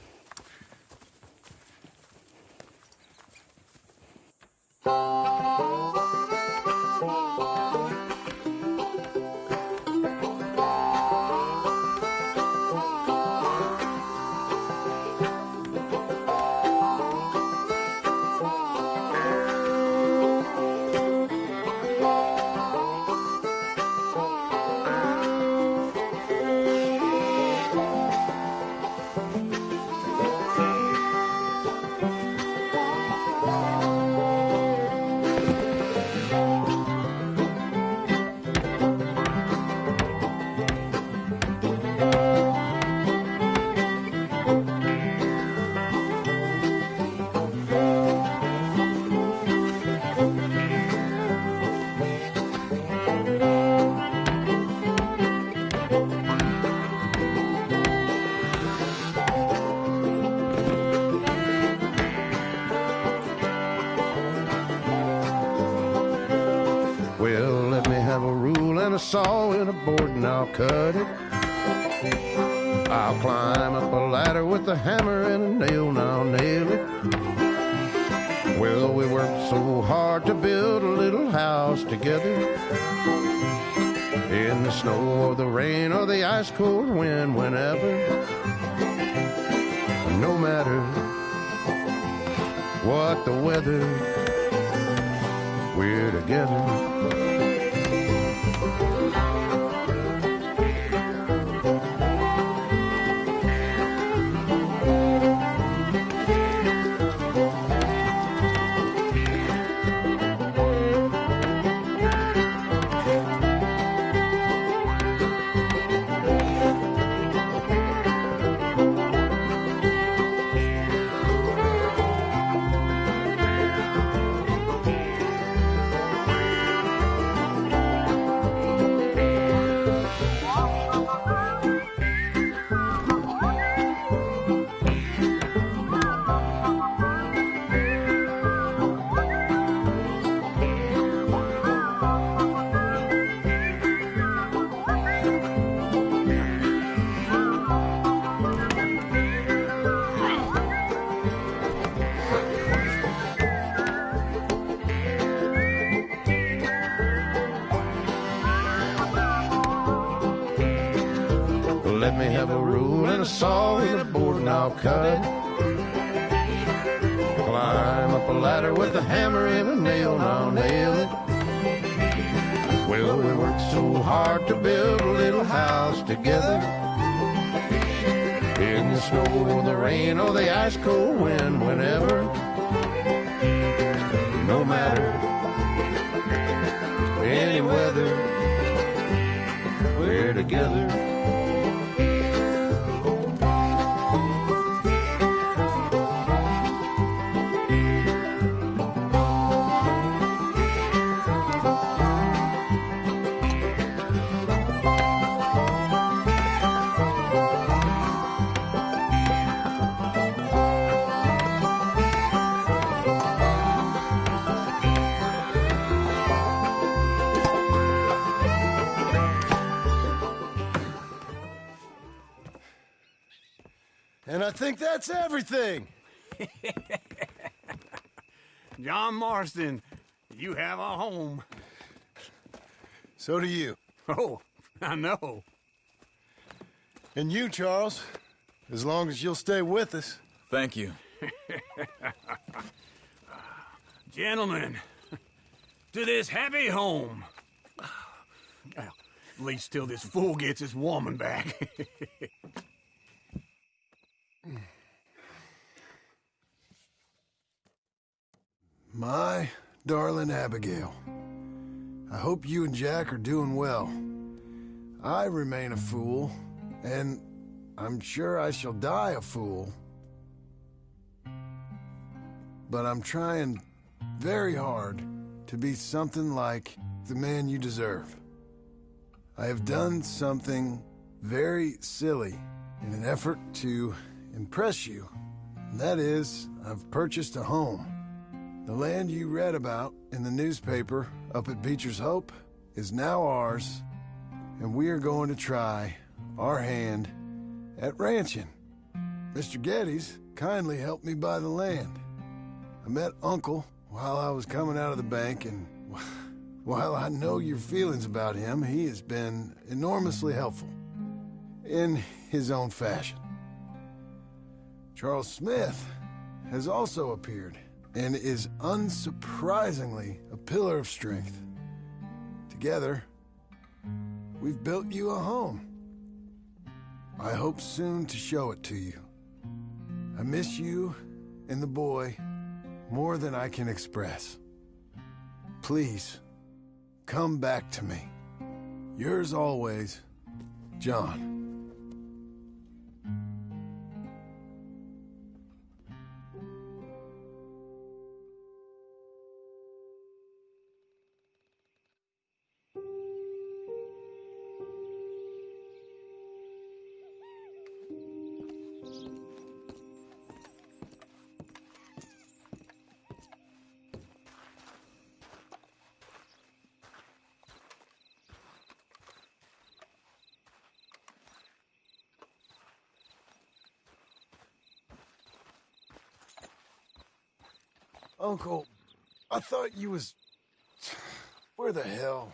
Well, let me have a rule and a saw and a board and I'll cut it. I'll climb up a ladder with a hammer and a nail and I'll nail it. Well, we worked so hard to build a little house together. In the snow or the rain or the ice cold wind, whenever. No matter what the weather, we're together. me have a rule and a saw and a board and I'll cut. Climb up a ladder with a hammer and a nail and I'll nail it. Well, we worked so hard to build a little house together. In the snow or the rain or the ice cold wind, whenever. No matter any weather, we're together. And I think that's everything. John Marston, you have a home. So do you. Oh, I know. And you, Charles, as long as you'll stay with us. Thank you. Gentlemen, to this happy home. Well, at least till this fool gets his woman back. My darling Abigail, I hope you and Jack are doing well. I remain a fool, and I'm sure I shall die a fool. But I'm trying very hard to be something like the man you deserve. I have done something very silly in an effort to impress you, and that is, I've purchased a home. The land you read about in the newspaper up at Beecher's Hope is now ours, and we are going to try our hand at ranching. Mr. Geddes kindly helped me buy the land. I met Uncle while I was coming out of the bank, and while I know your feelings about him, he has been enormously helpful in his own fashion. Charles Smith has also appeared and is unsurprisingly a pillar of strength. Together, we've built you a home. I hope soon to show it to you. I miss you and the boy more than I can express. Please, come back to me. Yours always, John. Uncle, I thought you was... Where the hell?